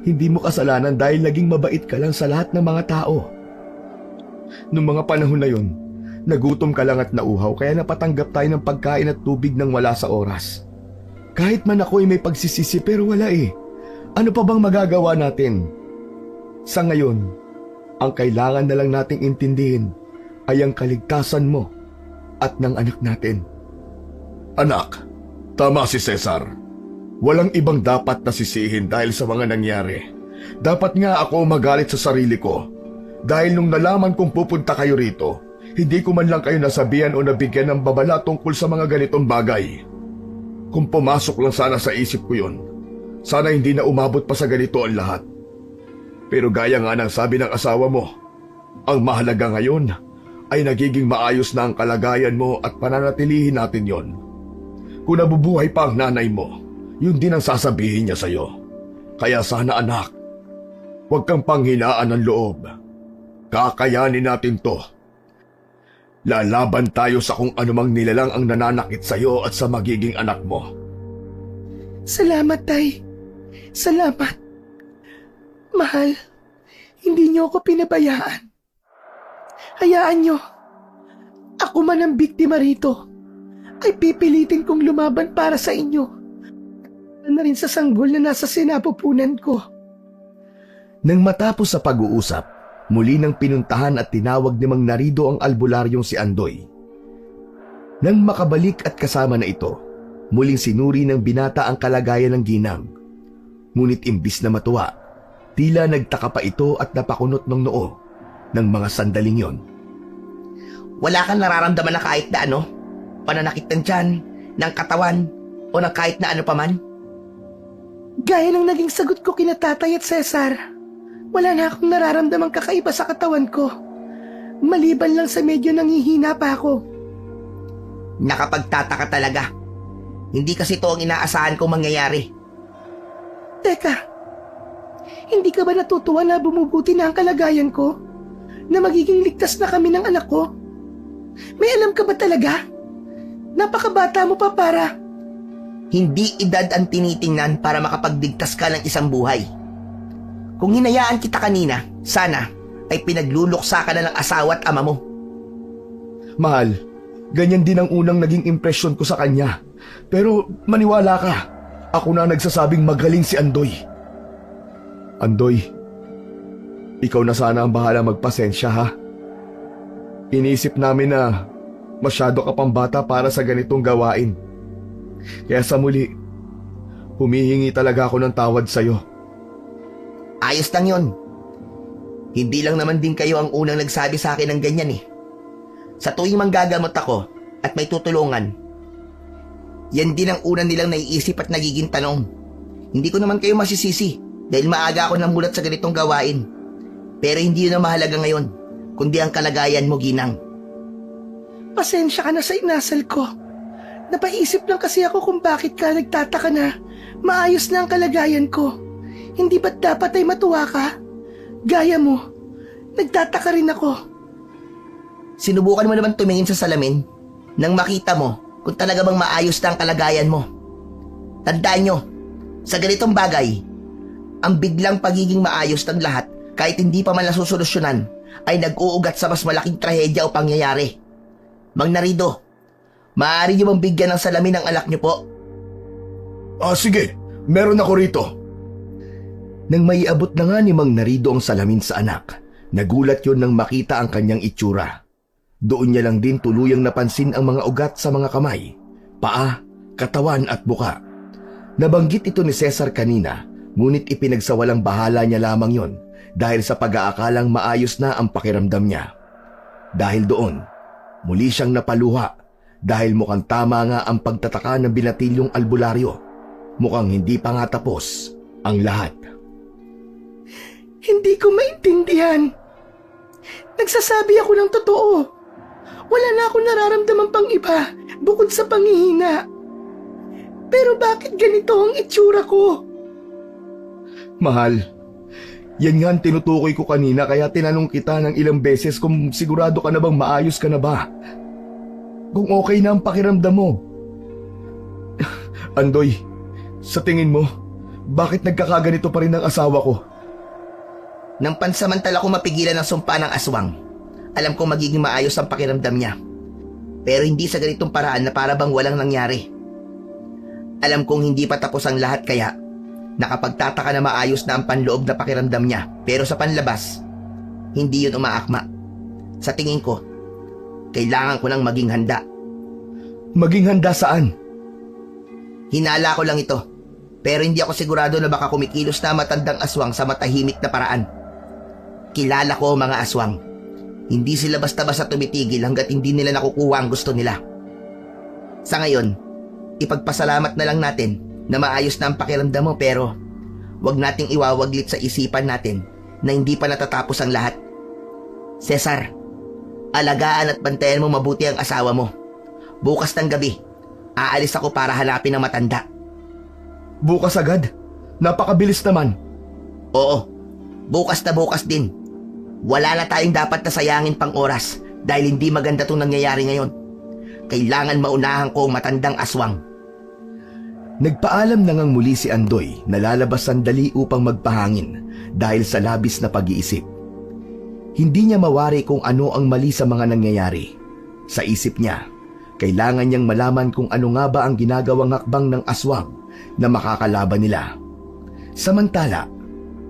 B: hindi mo kasalanan dahil naging mabait ka lang sa lahat ng mga tao. Noong mga panahon na yun, nagutom ka lang at nauhaw kaya napatanggap tayo ng pagkain at tubig nang wala sa oras. Kahit man ako ay may pagsisisi pero wala eh. Ano pa bang magagawa natin? Sa ngayon, ang kailangan na lang nating intindihin ay ang kaligtasan mo at ng anak natin. Anak, tama si Cesar. Walang ibang dapat nasisihin dahil sa mga nangyari. Dapat nga ako magalit sa sarili ko. Dahil nung nalaman kong pupunta kayo rito, hindi ko man lang kayo nasabihan o nabigyan ng babala tungkol sa mga ganitong bagay. Kung pumasok lang sana sa isip ko yun, sana hindi na umabot pa sa ganito ang lahat. Pero gaya nga ng sabi ng asawa mo, ang mahalaga ngayon ay nagiging maayos na ang kalagayan mo at pananatilihin natin yon. Kung nabubuhay pa ang nanay mo, yun din ang sasabihin niya sa'yo. Kaya sana anak, huwag kang panghinaan ng loob. Kakayanin natin to. Lalaban tayo sa kung anumang nilalang ang nananakit sa'yo at sa magiging anak mo.
A: Salamat, Tay. Salamat. Mahal, hindi niyo ako pinabayaan. Hayaan niyo, ako man ang biktima rito, ay pipilitin kong lumaban para sa inyo. Na rin sa sanggol na nasa sinapupunan ko.
B: Nang matapos sa pag-uusap, muli nang pinuntahan at tinawag ni Mang Narido ang albularyong si Andoy. Nang makabalik at kasama na ito, muling sinuri ng binata ang kalagayan ng ginang. Ngunit imbis na matuwa, tila nagtaka pa ito at napakunot ng noo ng mga sandaling yon.
D: Wala kang nararamdaman na kahit na ano? Pananakit ng tiyan, ng katawan, o ng kahit na ano paman?
A: Gaya ng naging sagot ko kina Tatay at Cesar, wala na akong nararamdamang kakaiba sa katawan ko. Maliban lang sa medyo nangihina pa ako.
D: Nakapagtataka talaga. Hindi kasi ito ang inaasahan kong mangyayari.
A: Teka, hindi ka ba natutuwa na bumubuti na ang kalagayan ko? Na magiging ligtas na kami ng anak ko? May alam ka ba talaga? Napakabata mo pa para...
D: Hindi edad ang tinitingnan para makapagligtas ka ng isang buhay. Kung hinayaan kita kanina, sana ay pinagluluksa ka na ng asawa at ama mo.
B: Mahal, ganyan din ang unang naging impresyon ko sa kanya. Pero maniwala ka, ako na nagsasabing magaling si Andoy. Andoy, ikaw na sana ang bahala magpasensya ha. Iniisip namin na masyado ka pang bata para sa ganitong gawain. Kaya sa muli, humihingi talaga ako ng tawad sa'yo.
D: Ayos lang yun. Hindi lang naman din kayo ang unang nagsabi sa akin ng ganyan eh. Sa tuwing manggagamot ako at may tutulungan, yan din ang unang nilang naiisip at nagiging tanong. Hindi ko naman kayo masisisi dahil maaga ako namulat sa ganitong gawain. Pero hindi yun ang mahalaga ngayon, kundi ang kalagayan mo, Ginang.
A: Pasensya ka na sa inasal ko. Napaisip lang kasi ako kung bakit ka nagtataka na maayos na ang kalagayan ko. Hindi ba't dapat ay matuwa ka? Gaya mo, nagtataka rin ako.
D: Sinubukan mo naman tumingin sa salamin nang makita mo kung talaga bang maayos na ang kalagayan mo. Tandaan nyo, sa ganitong bagay, ang biglang pagiging maayos ng lahat kahit hindi pa man nasusolusyonan ay nag-uugat sa mas malaking trahedya o pangyayari. Mang Narido, maaari niyo bang bigyan ng salamin ang anak niyo po?
B: Sige, meron ako rito.
E: Nang maiabot na nga ni Mang Narido ang salamin sa anak, nagulat yon nang makita ang kanyang itsura. Doon niya lang din tuluyang napansin ang mga ugat sa mga kamay, paa, katawan at buka. Nabanggit ito ni Cesar kanina, ngunit ipinagsawalang bahala niya lamang yon dahil sa pag-aakalang maayos na ang pakiramdam niya. Dahil doon, muli siyang napaluha dahil mukhang tama nga ang pagtataka ng binatilyong albularyo. Mukhang hindi pa nga tapos ang lahat.
A: Hindi ko maintindihan. Nagsasabi ako ng totoo. Wala na akong nararamdaman pang iba bukod sa panghihina. Pero bakit ganito ang itsura ko?
B: Mahal, yan nga ang tinutukoy ko kanina kaya tinanong kita ng ilang beses kung sigurado ka na bang maayos ka na ba. Kung okay na ang pakiramdam mo. Andoy, sa tingin mo, bakit nagkakaganito pa rin ang asawa ko?
D: Nang pansamantala ko mapigilan ang sumpa ng aswang, alam kong magiging maayos ang pakiramdam niya. Pero hindi sa ganitong paraan na para bang walang nangyari. Alam kong hindi pa tapos ang lahat kaya nakapagtataka na maayos na ang panloob na pakiramdam niya. Pero sa panlabas, hindi yun umaakma. Sa tingin ko, kailangan ko nang maging handa.
B: Maging handa saan?
D: Hinala ko lang ito. Pero hindi ako sigurado na baka kumikilos na matandang aswang sa matahimik na paraan. Kilala ko mga aswang. Hindi sila basta-basta tumitigil hanggat hindi nila nakukuha ang gusto nila. Sa ngayon, ipagpasalamat na lang natin na maayos na ang pakiramdam mo pero wag nating iwawaglit sa isipan natin na hindi pa natatapos ang lahat. Cesar, alagaan at bantayan mo mabuti ang asawa mo. Bukas ng gabi, aalis ako para hanapin ang matanda.
B: Bukas agad? Napakabilis naman.
D: Oo, bukas na bukas din. Wala na tayong dapat na sayangin pang oras dahil hindi maganda itong nangyayari ngayon. Kailangan maunahan ko ang matandang aswang.
E: Nagpaalam na ngang muli si Andoy na lalabas sandali upang magpahangin dahil sa labis na pag-iisip. Hindi niya mawari kung ano ang mali sa mga nangyayari. Sa isip niya, kailangan niyang malaman kung ano nga ba ang ginagawang hakbang ng aswang na makakalaban nila. Samantala,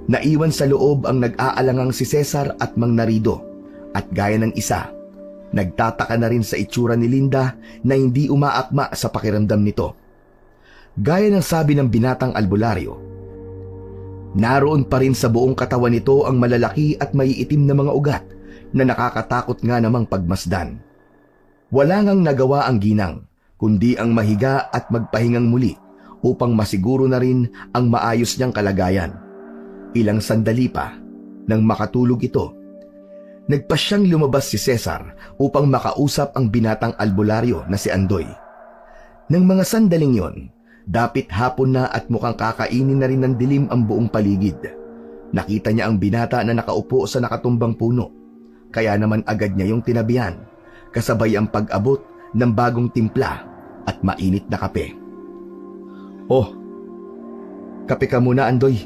E: naiwan sa loob ang nag-aalangang si Cesar at Mang Narido at gaya ng isa, nagtataka na rin sa itsura ni Linda na hindi umaakma sa pakiramdam nito. Gaya ng sabi ng binatang albularyo, naroon pa rin sa buong katawan nito ang malalaki at maiitim na mga ugat na nakakatakot nga namang pagmasdan. Wala ngang nagawa ang ginang, kundi ang mahiga at magpahingang muli upang masiguro na rin ang maayos niyang kalagayan. Ilang sandali pa, nang makatulog ito, Nagpasyang lumabas si Cesar upang makausap ang binatang albularyo na si Andoy. Nang mga sandaling yon, dapit hapon na at mukhang kakainin na rin ng dilim ang buong paligid. Nakita niya ang binata na nakaupo sa nakatumbang puno, kaya naman agad niya yung tinabihan, kasabay ang pag-abot ng bagong timpla at mainit na kape. Oh, kape ka muna, Andoy.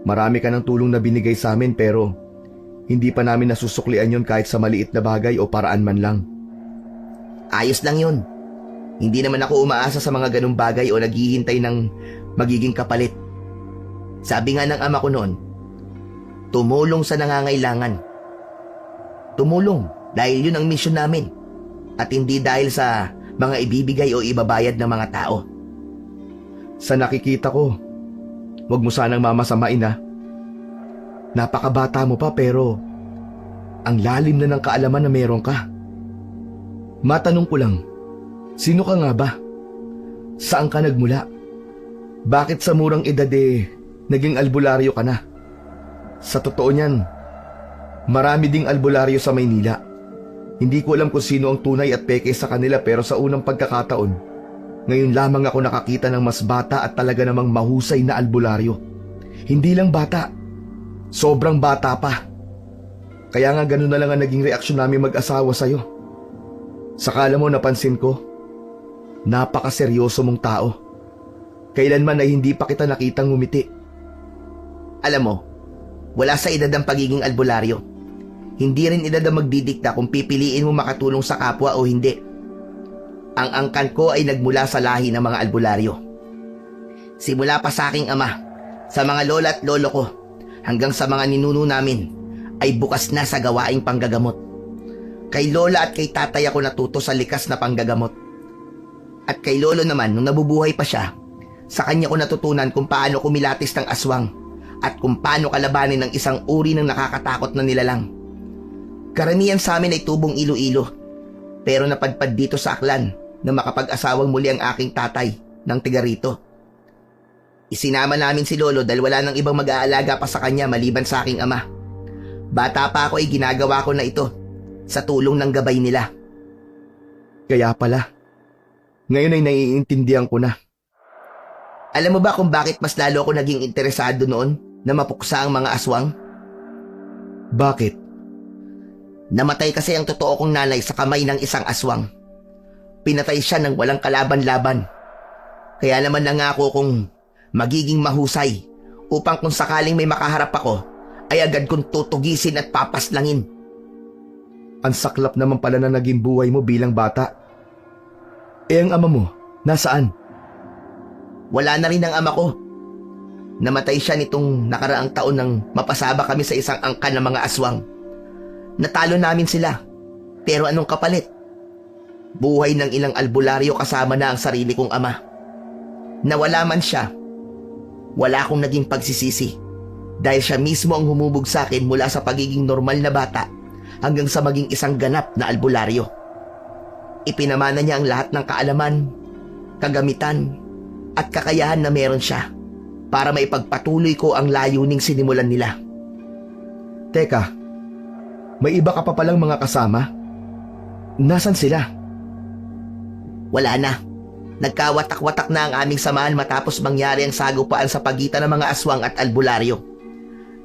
E: Marami ka ng tulong na binigay sa amin pero hindi pa namin nasusuklian yon kahit sa maliit na bagay o paraan man lang.
D: Ayos lang yun. Hindi naman ako umaasa sa mga ganung bagay o naghihintay ng magiging kapalit. Sabi nga ng ama ko noon, tumulong sa nangangailangan. Tumulong dahil yun ang misyon namin at hindi dahil sa mga ibibigay o ibabayad ng mga tao.
E: Sa nakikita ko, wag mo sanang mamasamain ha. Napakabata mo pa pero ang lalim na ng kaalaman na meron ka. Matanong ko lang, sino ka nga ba? Saan ka nagmula? Bakit sa murang edad naging albularyo ka na? Sa totoo niyan, marami ding albularyo sa Maynila. Hindi ko alam kung sino ang tunay at peke sa kanila pero sa unang pagkakataon, ngayon lamang ako nakakita ng mas bata at talaga namang mahusay na albularyo. Hindi lang bata, sobrang bata pa. Kaya nga ganun na lang ang naging reaksyon namin mag-asawa sa'yo. Sakala mo napansin ko, napakaseryoso mong tao. Kailanman ay hindi pa kita nakitang ngumiti.
D: Alam mo, wala sa edad ang pagiging albularyo. Hindi rin edad ang magdidikta kung pipiliin mo makatulong sa kapwa o hindi. Ang angkan ko ay nagmula sa lahi ng mga albularyo. Simula pa sa aking ama, sa mga lola at lolo ko, hanggang sa mga ninuno namin, ay bukas na sa gawaing panggagamot. Kay lola at kay tatay ako natuto sa likas na panggagamot. At kay lolo naman, nung nabubuhay pa siya, sa kanya ko natutunan kung paano kumilatis ng aswang at kung paano kalabanin ng isang uri ng nakakatakot na nilalang. Karamihan sa amin ay tubong Iloilo, pero napadpad dito sa Aklan na makapag-asawang muli ang aking tatay ng tiga rito. Isinama namin si lolo dahil wala nang ibang mag-aalaga pa sa kanya maliban sa aking ama. Bata pa ako ay ginagawa ko na ito sa tulong ng gabay nila.
E: Kaya pala, ngayon ay naiintindihan ko na.
D: Alam mo ba kung bakit mas lalo ako naging interesado noon na mapuksa ang mga aswang?
E: Bakit?
D: Namatay kasi ang totoo kong nanay sa kamay ng isang aswang. Pinatay siya ng walang kalaban-laban. Kaya naman nangako kong magiging mahusay upang kung sakaling may makaharap ako, ay agad kong tutugisin at papaslangin.
E: Ang saklap naman pala na naging buhay mo bilang bata. Ang ama mo, nasaan?
D: Wala na rin ang ama ko. Namatay siya nitong nakaraang taon nang mapasaba kami sa isang angkan ng mga aswang. Natalo namin sila, pero anong kapalit? Buhay ng ilang albularyo kasama na ang sarili kong ama. Nawala man siya, wala akong naging pagsisisi dahil siya mismo ang humubog sa akin mula sa pagiging normal na bata hanggang sa maging isang ganap na albularyo. Ipinamana niya ang lahat ng kaalaman, kagamitan, at kakayahan na meron siya para maipagpatuloy ko ang layuning sinimulan nila.
E: Teka, may iba ka pa palang mga kasama? Nasaan sila?
D: Wala na. Nagkawatak-watak na ang aming samahan matapos mangyari ang sagupaan sa pagitan ng mga aswang at albularyo.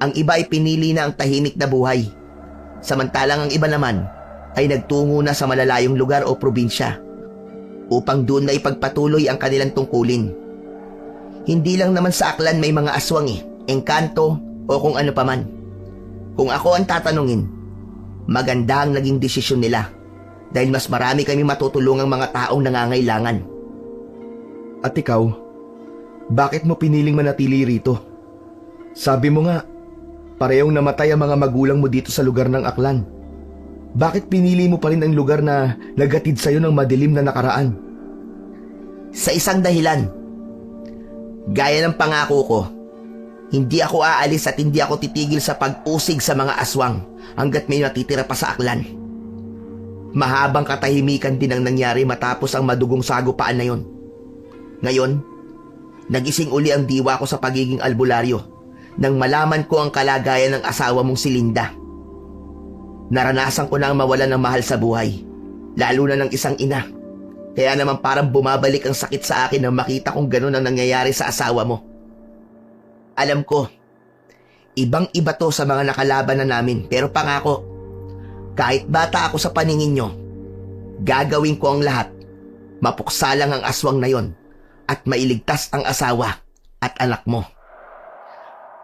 D: Ang iba ay pinili na ang tahimik na buhay. Samantalang ang iba naman ay nagtungo na sa malalayong lugar o probinsya upang doon na ipagpatuloy ang kanilang tungkulin. Hindi lang naman sa Aklan may mga aswang engkanto o kung ano paman. Kung ako ang tatanungin, maganda ang naging desisyon nila dahil mas marami kami matutulungang mga taong nangangailangan.
E: At ikaw, bakit mo piniling manatili rito? Sabi mo nga, parehong namatay ang mga magulang mo dito sa lugar ng Aklan. Bakit pinili mo pa rin ang lugar na naghatid sa'yo ng madilim na nakaraan?
D: Sa isang dahilan. Gaya ng pangako ko, hindi ako aalis at hindi ako titigil sa pag-usig sa mga aswang hanggat may natitira pa sa Aklan. Mahabang katahimikan din ang nangyari matapos ang madugong sagupaan na yon. Ngayon, nagising uli ang diwa ko sa pagiging albularyo nang malaman ko ang kalagayan ng asawa mong si Linda. Naranasan ko na ang mawalan ng mahal sa buhay, lalo na ng isang ina. Kaya naman parang bumabalik ang sakit sa akin nang makita kong ganun ang nangyayari sa asawa mo. Alam ko, ibang-iba to sa mga nakalaban na namin, pero pangako, kahit bata ako sa paningin nyo, gagawin ko ang lahat. Mapuksa lang ang aswang na yon at mailigtas ang asawa at anak mo.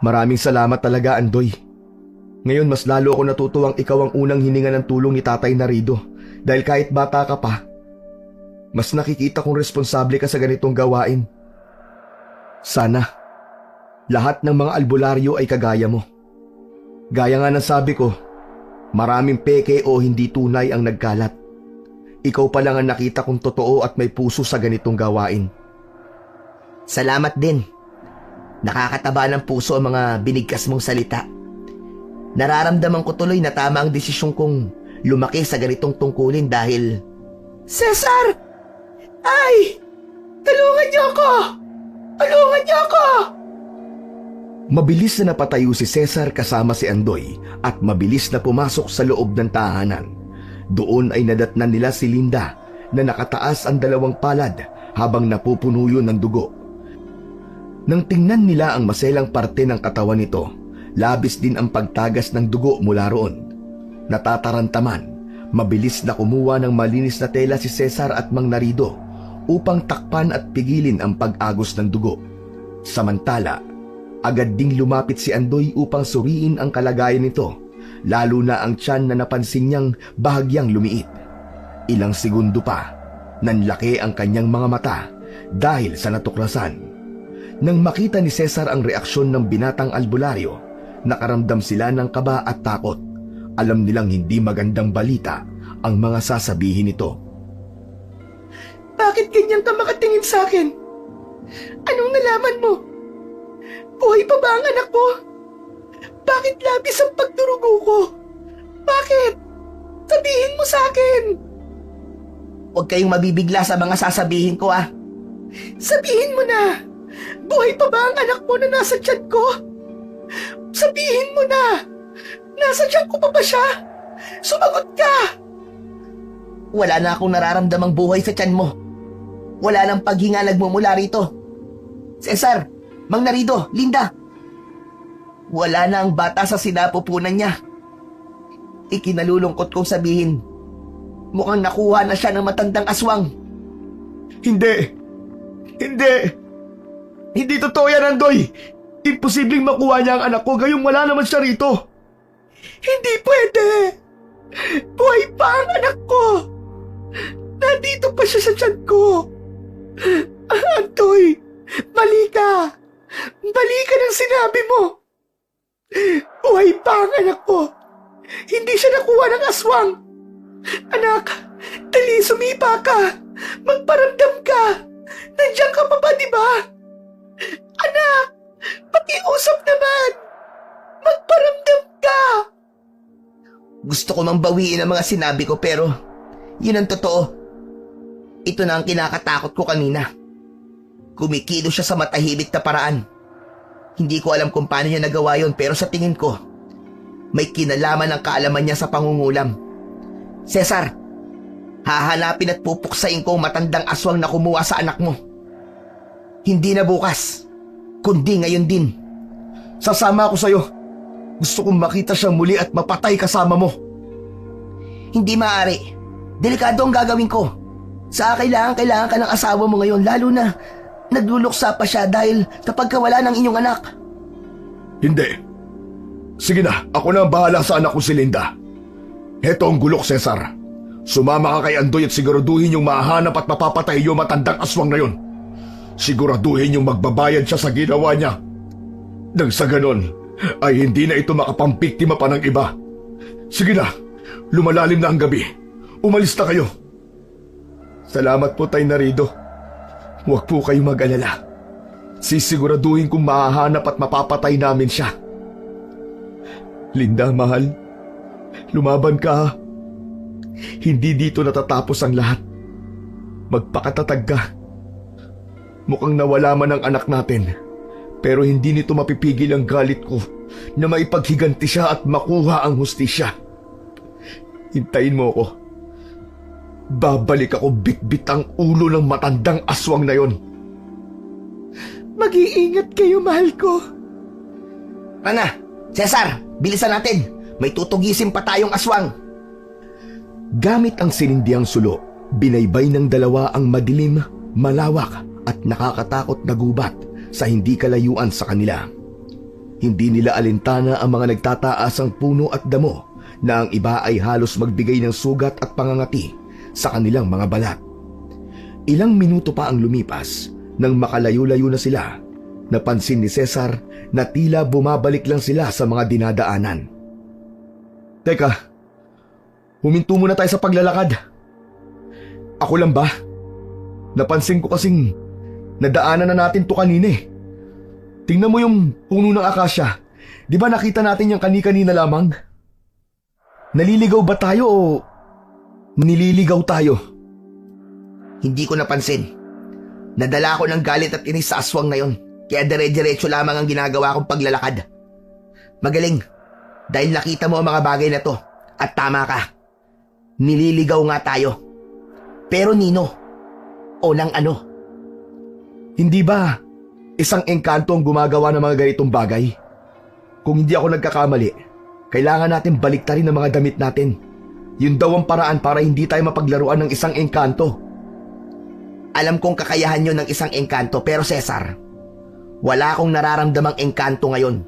E: Maraming salamat talaga, Andoy. Ngayon mas lalo ako natutuwang ikaw ang unang hininga ng tulong ni Tatay Narido dahil kahit bata ka pa, mas nakikita kong responsable ka sa ganitong gawain. Sana, lahat ng mga albularyo ay kagaya mo. Gaya nga ng sabi ko, maraming peke o hindi tunay ang nagkalat. Ikaw pa lang ang nakita kong totoo at may puso sa ganitong gawain.
D: Salamat din. Nakakataba ng puso ang mga binigkas mong salita. Nararamdaman ko tuloy na tama ang desisyon kong lumaki sa ganitong tungkulin dahil...
A: Cesar! Ay! Tulungan niyo ako! Tulungan niyo ako!
E: Mabilis na napatayo si Cesar kasama si Andoy at mabilis na pumasok sa loob ng tahanan. Doon ay nadatnan nila si Linda na nakataas ang dalawang palad habang napupuno yun ng dugo. Nang tingnan nila ang maselang parte ng katawan nito, labis din ang pagtagas ng dugo mula roon. Natatarantaman, mabilis na kumuha ng malinis na tela si Cesar at Mang Narido upang takpan at pigilin ang pag-agos ng dugo. Samantala, agad ding lumapit si Andoy upang suriin ang kalagayan nito, lalo na ang tiyan na napansin niyang bahagyang lumiit. Ilang segundo pa, nanlaki ang kanyang mga mata dahil sa natuklasan. Nang makita ni Cesar ang reaksyon ng binatang albularyo, nakaramdam sila ng kaba at takot. Alam nilang hindi magandang balita ang mga sasabihin nito.
A: Bakit ganyan ka makatingin sa akin? Anong nalaman mo? Buhay pa ba ang anak mo? Bakit labis ang pagdurugo ko? Bakit? Sabihin mo sa akin!
D: Huwag kayong mabibigla sa mga sasabihin ko ah.
A: Sabihin mo na! Buhay pa ba ang anak mo na nasa tiyan ko? Sabihin mo na! Nasa tiyan ko pa ba siya? Sumagot ka!
D: Wala na akong nararamdamang buhay sa tiyan mo. Wala nang paghinga nagmumula rito. Cesar, Mang Narido, Linda. Wala na ang bata sa sinapupunan niya. Ikinalulungkot kong sabihin, mukhang nakuha na siya ng matandang aswang.
B: Hindi! Hindi! Hindi totoo yan, Andoy! Imposibleng makuha niya ang anak ko, gayong wala naman siya rito!
A: Hindi pwede! Buhay pa ang anak ko! Nandito pa siya sa tiyan ko! Antoy! Mali ka! Mali ka ng sinabi mo! Buhay pa ang anak ko! Hindi siya nakuha ng aswang! Anak! Dali, sumipa ka! Magparamdam ka! Nandiyan ka pa ba, di ba? Anak! Pakiusap naman! Magparamdam ka!
D: Gusto ko mang bawiin ang mga sinabi ko pero yun ang totoo. Ito na ang kinakatakot ko kanina. Kumikilo siya sa matahimik na paraan. Hindi ko alam kung paano niya nagawa yun pero sa tingin ko, may kinalaman ang kaalaman niya sa pangungulam. Cesar, hahanapin at pupuksain ko ang matandang aswang na kumuha sa anak mo. Hindi na bukas, kundi ngayon din.
B: Sasama ako sa'yo. Gusto kong makita siyang muli at mapatay kasama mo.
D: Hindi maaari. Delikado ang gagawin ko. Kailangan ka ng asawa mo ngayon lalo na nagluluksa pa siya dahil kapag wala ng inyong anak.
B: Hindi. Sige na, ako na ang bahala sa anak ko si Linda. Heto ang gulok, Cesar. Sumama ka kay Andoy at siguraduhin yung mahanap at mapapatay yung matandang aswang na yun. Siguraduhin yung magbabayad siya sa ginawa niya. Nang sa ganon, ay hindi na ito makapampiktima pa ng iba. Sige na, lumalalim na ang gabi. Umalis na kayo. Salamat po, Tay Narido. Huwag po kayong mag-alala. Sisiguraduhin kong mahahanap at mapapatay namin siya. Linda, mahal. Lumaban ka ha. Hindi dito natatapos ang lahat. Magpakatatag ka. Mukhang nawala man ang anak natin, pero hindi nito mapipigil ang galit ko na maipaghiganti siya at makuha ang hustisya. Hintayin mo ako. Babalik ako bitbit ang ulo ng matandang aswang na yon.
A: Mag-iingat kayo, mahal ko.
D: Ana, Cesar, bilisan natin. May tutugisin pa tayong aswang.
E: Gamit ang sinindiang sulo, binaybay ng dalawa ang madilim, malawak at nakakatakot na gubat sa hindi kalayuan sa kanila. Hindi nila alintana ang mga nagtataasang puno at damo na ang iba ay halos magbigay ng sugat at pangangati sa kanilang mga balat. Ilang minuto pa ang lumipas nang makalayo-layo na sila. Napansin ni Cesar na tila bumabalik lang sila sa mga dinadaanan.
B: Teka, huminto muna tayo sa paglalakad. Ako lang ba? Napansin ko kasing nadaanan na natin to kanina eh. Tingnan mo yung puno ng akasya. Di ba nakita natin yung kani-kanina lamang? Naliligaw ba tayo o nililigaw tayo?
D: Hindi ko napansin. Nadala ako ng galit at inis sa aswang na yon. Kaya dire-diretso lamang ang ginagawa kong paglalakad. Magaling. Dahil nakita mo ang mga bagay na to. At tama ka. Nililigaw nga tayo. Pero nino? O ng ano?
B: Hindi ba isang engkanto ang gumagawa ng mga ganitong bagay? Kung hindi ako nagkakamali, kailangan natin baliktarin ang mga damit natin. Yun daw ang paraan para hindi tayo mapaglaruan ng isang engkanto.
D: Alam kong kakayahan yun ng isang engkanto, pero Cesar, wala akong nararamdamang engkanto ngayon.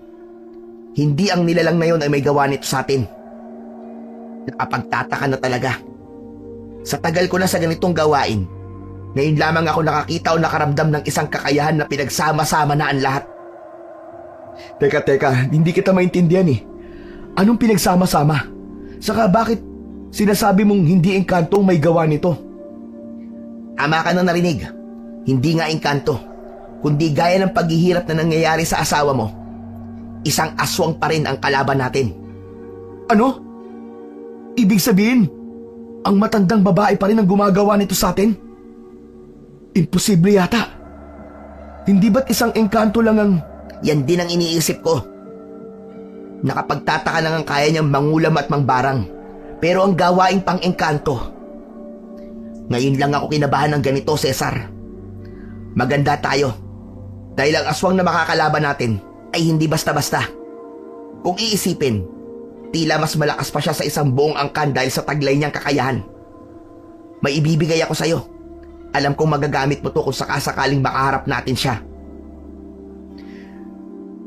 D: Hindi ang nilalang na yun ay may gawa nito sa atin. Nakapagtataka na talaga. Sa tagal ko na sa ganitong gawain, ngayon lamang ako nakakita o nakaramdam ng isang kakayahan na pinagsama-sama na ang lahat.
B: Teka, hindi kita maintindihan eh. Anong pinagsama-sama? Saka bakit sinasabi mong hindi engkanto ang may gawa nito?
D: Tama ka na narinig. Hindi nga engkanto, kundi gaya ng paghihirap na nangyayari sa asawa mo. Isang aswang pa rin ang kalaban natin.
B: Ano? Ibig sabihin, ang matandang babae pa rin ang gumagawa nito sa atin? Imposible yata. Hindi ba't isang engkanto lang ang...
D: Yan din ang iniisip ko. Nakapagtataka lang ang kaya niyang mangulam at mangbarang. Pero ang gawaing pang-engkanto, ngayon lang ako kinabahan ng ganito, Cesar. Maganda tayo. Dahil ang aswang na makakalaban natin ay hindi basta-basta. Kung iisipin, tila mas malakas pa siya sa isang buong angkan dahil sa taglay niyang kakayahan. May ibibigay ako sa'yo. Alam kong magagamit mo to kung sakasakaling makaharap natin siya.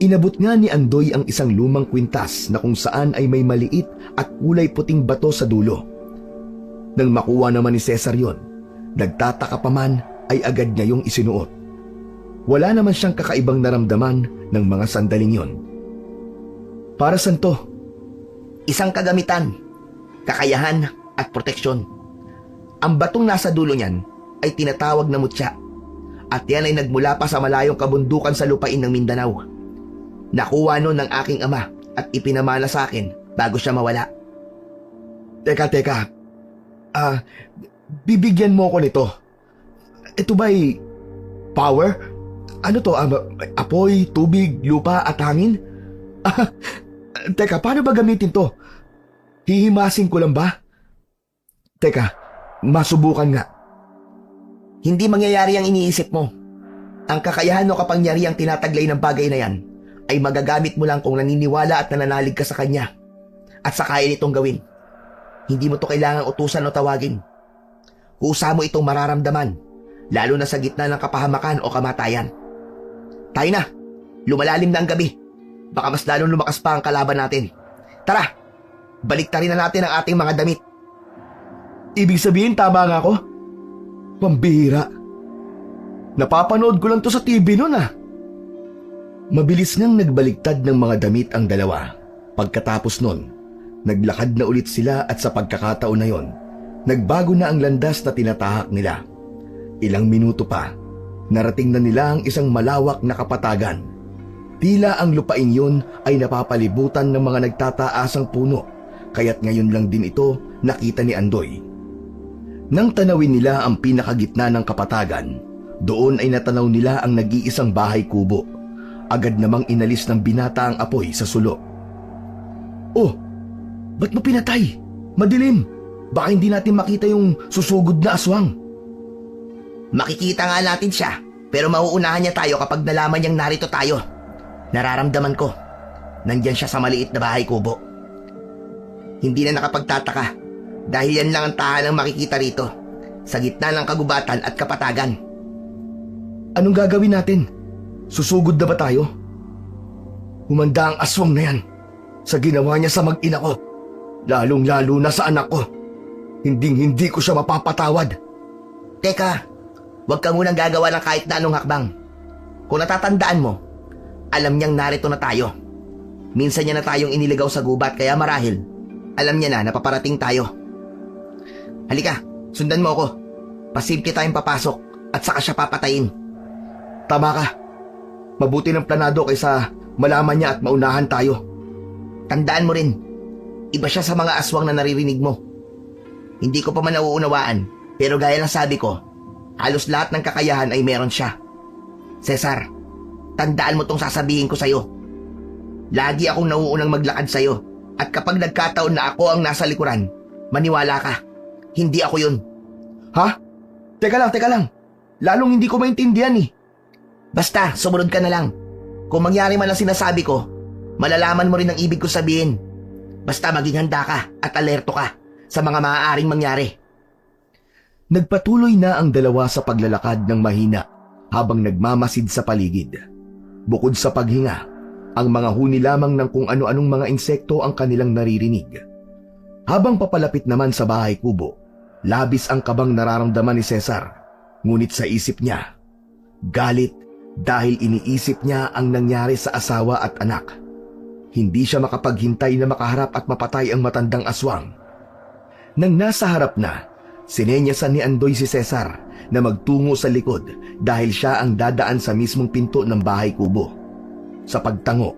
E: Inabot nga ni Andoy ang isang lumang kwintas na kung saan ay may maliit at kulay puting bato sa dulo. Nang makuha naman ni Cesar yon, nagtataka pa man ay agad niya yung isinuot. Wala naman siyang kakaibang naramdaman ng mga sandaling yon. Para saan to?
D: Isang kagamitan, kakayahan at proteksyon. Ang batong nasa dulo niyan ay tinatawag na mutya. At yan ay nagmula pa sa malayong kabundukan sa lupain ng Mindanao. Nakuha nun ng aking ama at ipinamana sa akin bago siya mawala.
B: Teka. Bibigyan mo ko nito. Ito ba'y power? Ano to? Apoy, tubig, lupa at hangin? Teka, paano ba gamitin to? Hihimasin ko lang ba? Teka, masubukan nga.
D: Hindi mangyayari ang iniisip mo. Ang kakayahan o kapangyarihang tinataglay ng bagay na yan ay magagamit mo lang kung naniniwala at nananalig ka sa kanya at sa kaya nitong gawin. Hindi mo to kailangang utusan o tawagin. Kusa mo itong mararamdaman, lalo na sa gitna ng kapahamakan o kamatayan. Tayo na, lumalalim na ang gabi. Baka mas lalong lumakas pa ang kalaban natin. Tara, baliktarin na natin ang ating mga damit.
B: Ibig sabihin, tama nga ako? Pambihira. Napapanood ko lang to sa TV noon ah.
E: Mabilis ngang nagbaliktad ng mga damit ang dalawa. Pagkatapos nun, naglakad na ulit sila at sa pagkakataon na yon, nagbago na ang landas na tinatahak nila. Ilang minuto pa, narating na nila ang isang malawak na kapatagan. Tila ang lupain yun ay napapalibutan ng mga nagtataasang puno, kaya't ngayon lang din ito nakita ni Andoy. Nang tanawin nila ang pinakagitna ng kapatagan, doon ay natanaw nila ang nag-iisang bahay kubo. Agad namang inalis ng binata ang apoy sa sulok.
B: Oh, ba't mo pinatay? Madilim. Baka hindi natin makita yung susugod na aswang.
D: Makikita nga natin siya, pero mauunahan niya tayo kapag nalaman niyang narito tayo. Nararamdaman ko, nandyan siya sa maliit na bahay kubo. Hindi na nakapagtataka dahil yan lang ang tahanang makikita rito, sa gitna ng kagubatan at kapatagan.
B: Anong gagawin natin? Susugod na ba tayo? Humanda ang aswang na yan sa ginawa niya sa mag-ina ko. Lalong-lalo na sa anak ko. Hinding-hindi ko siya mapapatawad.
D: Teka, huwag ka munang gagawa ng kahit na anong hakbang. Kung natatandaan mo, alam niyang narito na tayo. Minsan niya na tayong iniligaw sa gubat kaya marahil, alam niya na napaparating tayo. Halika, sundan mo ako. Pasimple tayong papasok at saka siya papatayin.
B: Tama ka. Mabuti ng planado kaysa malaman niya at maunahan tayo.
D: Tandaan mo rin, iba siya sa mga aswang na naririnig mo. Hindi ko pa man nauunawaan, pero gaya ng sabi ko, halos lahat ng kakayahan ay meron siya. Cesar, tandaan mo tong sasabihin ko sa'yo. Lagi akong nauunang maglakad sa'yo, at kapag nagkataon na ako ang nasa likuran, maniwala ka, hindi ako yun.
B: Ha? Teka lang. Lalong hindi ko maintindihan eh.
D: Basta, sumunod ka na lang. Kung mangyari man ang sinasabi ko, malalaman mo rin ang ibig ko sabihin. Basta maging handa ka at alerto ka sa mga maaaring mangyari.
E: Nagpatuloy na ang dalawa sa paglalakad ng mahina habang nagmamasid sa paligid. Bukod sa paghinga, ang mga huni lamang ng kung ano-anong mga insekto ang kanilang naririnig. Habang papalapit naman sa bahay kubo, labis ang kabang nararamdaman ni Cesar. Ngunit sa isip niya, galit dahil iniisip niya ang nangyari sa asawa at anak. Hindi siya makapaghintay na makaharap at mapatay ang matandang aswang. Nang nasa harap na, sinenyasan ni Andoy si Cesar na magtungo sa likod dahil siya ang dadaan sa mismong pinto ng bahay kubo. Sa pagtango,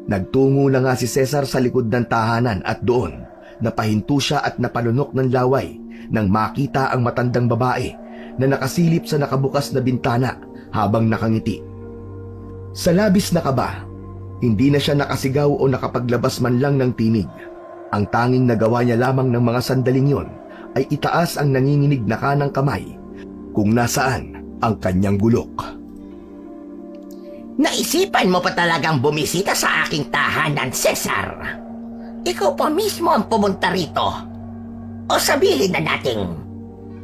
E: nagtungo na nga si Cesar sa likod ng tahanan at doon, napahinto siya at napalunok ng laway nang makita ang matandang babae na nakasilip sa nakabukas na bintana habang nakangiti. Sa labis na kaba, hindi na siya nakasigaw o nakapaglabas man lang ng tinig. Ang tanging nagawa niya lamang ng mga sandaling yon ay itaas ang nanginginig na kanang kamay kung nasaan ang kanyang gulok.
C: Naisipan mo pa talagang bumisita sa aking tahanan, Cesar. Ikaw pa mismo ang pumunta rito. O sabihin na nating,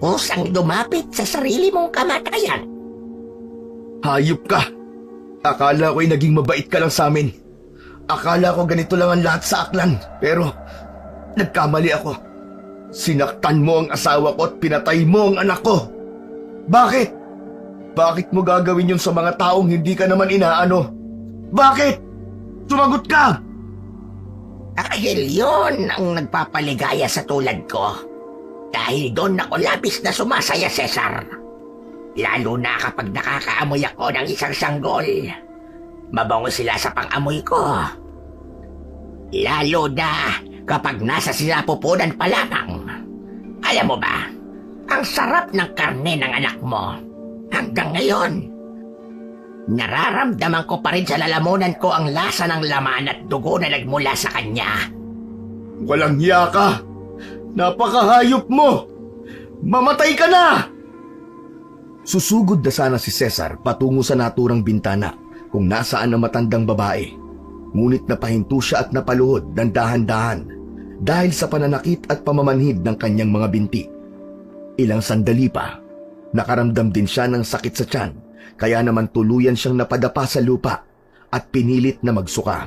C: usang lumapit sa sarili mong kamatayan.
B: Hayop ka! Akala ko'y naging mabait ka lang sa amin. Akala ko ganito lang ang lahat sa aklan, pero nagkamali ako. Sinaktan mo ang asawa ko at pinatay mo ang anak ko. Bakit? Bakit mo gagawin yun sa mga taong hindi ka naman inaano? Bakit? Sumagot ka!
C: Dahil yun ang nagpapaligaya sa tulad ko. Dahil doon ako labis na sumasaya, Cesar. Lalo na kapag nakakaamoy ako ng isang sanggol. Mabango sila sa pang-amoy ko. Lalo na kapag nasa sinapupunan pa lamang. Alam mo ba, ang sarap ng karne ng anak mo. Hanggang ngayon, nararamdaman ko pa rin sa lalamunan ko ang lasa ng laman at dugo na nagmula sa kanya.
B: Walang hiya ka! Napakahayop mo! Mamatay ka na!
E: Susugod na sana si Cesar patungo sa naturang bintana kung nasaan ang matandang babae. Ngunit napahinto siya at napaluhod ng dahan-dahan dahil sa pananakit at pamamanhid ng kanyang mga binti. Ilang sandali pa, nakaramdam din siya ng sakit sa tiyan, kaya naman tuluyan siyang napadapa sa lupa at pinilit na magsuka.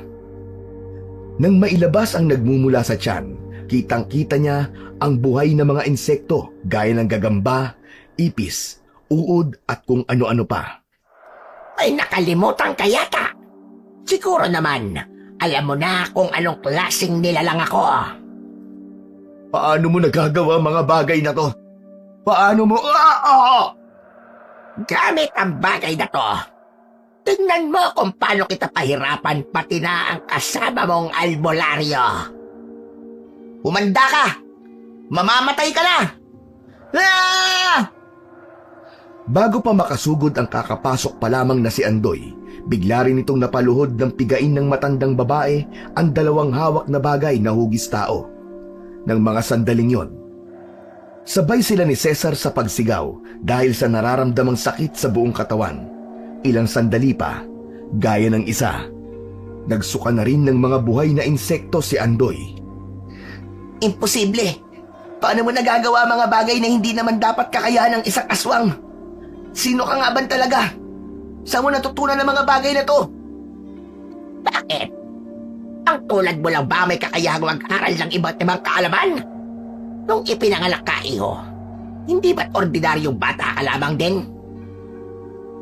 E: Nang mailabas ang nagmumula sa tiyan, kitang-kita niya ang buhay na mga insekto gaya ng gagamba, ipis, uod at kung ano-ano pa.
C: Ay nakalimutan ka yata. Siguro naman, alam mo na kung anong klaseng nilalang ako.
B: Paano mo nagagawa mga bagay na to? Paano mo...
C: Gamit ang bagay na to. Tingnan mo kung paano kita pahirapan pati na ang kasama mong albularyo.
D: Humanda ka! Mamamatay ka na! Ah!
E: Bago pa makasugod ang kakapasok pa lamang na si Andoy, bigla rin itong napaluhod ng pigain ng matandang babae ang dalawang hawak na bagay na hugis tao. ng mga sandaling yon. Sabay sila ni Cesar sa pagsigaw dahil sa nararamdamang sakit sa buong katawan. Ilang sandali pa, gaya ng isa, nagsuka na rin ng mga buhay na insekto si Andoy.
D: Imposible! Paano mo nagagawa mga bagay na hindi naman dapat kakayahan ng isang aswang? Sino ka nga ba talaga? Saan mo natutunan ng mga bagay na to?
C: Bakit? Ang tulad mo lang ba may kakayahang mag-aral ng iba't ibang kaalaman? Nung ipinanganak ka, iho, hindi ba't ordinaryong bata ka lamang din?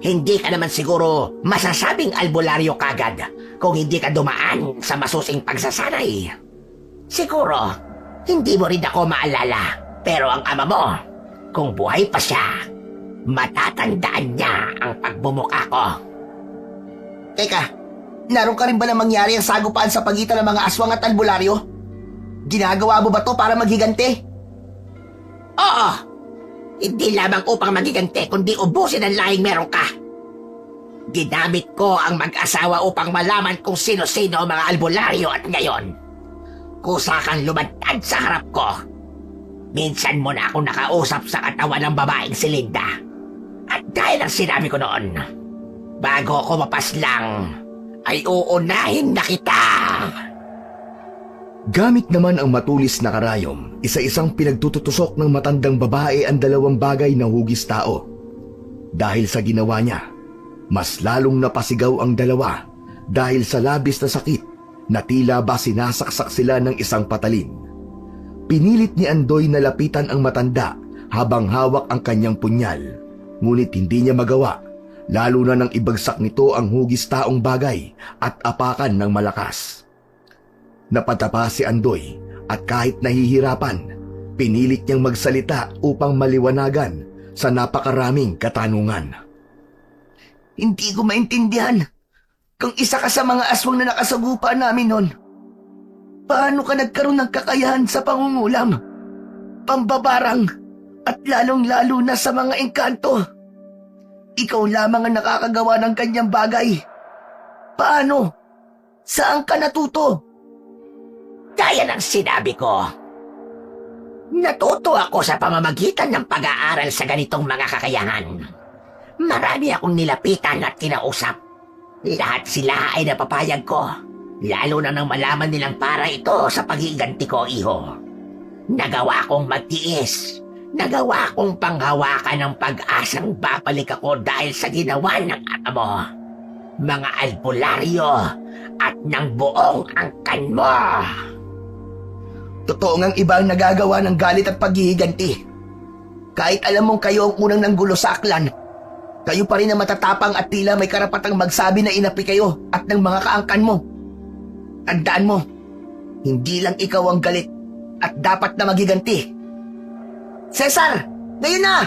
C: Hindi ka naman siguro masasabing albularyo kagad kung hindi ka dumaan sa masusing pagsasanay. Siguro, hindi mo rin ako maalala, pero ang ama mo, kung buhay pa siya, matatandaan niya ang pagbumuka ko.
D: Teka, naroon ka rin ba na mangyari ang sagupaan sa pagitan ng mga aswang at albularyo? Ginagawa mo ba to para maghigante?
C: Oo! Hindi lamang upang magiganti kundi ubusin ang lahing meron ka. Ginamit ko ang mag-asawa upang malaman kung sino-sino ang mga albularyo at ngayon, kusa kang lumantad sa harap ko. Minsan mo na ako nakausap sa katawan ng babaeng si Linda. At dahil ang sinabi ko noon, bago ako mapaslang, ay uunahin na kita.
E: Gamit naman ang matulis na karayom, isa-isang pinagtututusok ng matandang babae ang dalawang bagay na hugis tao. Dahil sa ginawa niya, mas lalong napasigaw ang dalawa dahil sa labis na sakit na tila ba sinasaksak sila ng isang patalim. Pinilit ni Andoy na lapitan ang matanda habang hawak ang kanyang punyal, ngunit hindi niya magawa, lalo na nang ibagsak nito ang hugis taong bagay at apakan ng malakas. Napatapa si Andoy at kahit nahihirapan, pinilit niyang magsalita upang maliwanagan sa napakaraming katanungan.
D: Hindi ko maintindihan. Kung isa ka sa mga aswang na nakasagupa namin nun, paano ka nagkaroon ng kakayahan sa pangungulam, pambabarang, at lalong-lalo na sa mga engkanto? Ikaw lamang ang nakakagawa ng kanyang bagay. Paano? Saan ka natuto?
C: Gaya ng sinabi ko, natuto ako sa pamamagitan ng pag-aaral sa ganitong mga kakayahan. Marami akong nilapitan at kinausap. Lahat sila ay napapayag ko, lalo na nang malaman nilang para ito sa pag-iganti ko, iho. Nagawa kong magtiis. Nagawa kong panghawakan ng pag-asang babalik ako dahil sa ginawa ng ama mo, mga albularyo at ng buong angkan mo.
D: Totoo ngang iba ang nagagawa ng galit at paghihiganti. Kahit alam mong kayo ang unang nanggulo sa aklan, kayo pa rin ang matatapang at tila may karapatang magsabi na inapi kayo at ng mga kaangkan mo. Tandaan mo, hindi lang ikaw ang galit at dapat na maghiganti. Cesar, ngayon na!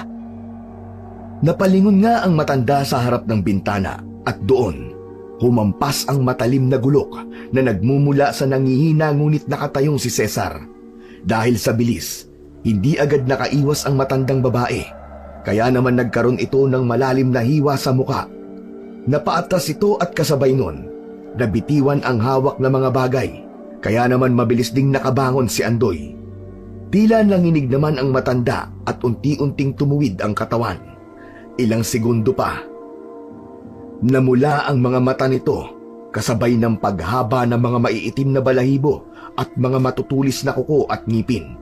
E: Napalingon nga ang matanda sa harap ng bintana at doon, humampas ang matalim na gulok na nagmumula sa nangihina ngunit nakatayong si Cesar. Dahil sa bilis, hindi agad nakaiwas ang matandang babae, kaya naman nagkaroon ito ng malalim na hiwa sa muka. Napaatras ito at kasabay nun, nabitiwan ang hawak na mga bagay, kaya naman mabilis ding nakabangon si Andoy. Tila nanginig naman ang matanda at unti-unting tumuwid ang katawan. Ilang segundo pa, namula ang mga mata nito kasabay ng paghaba ng mga maiitim na balahibo at mga matutulis na kuko at ngipin.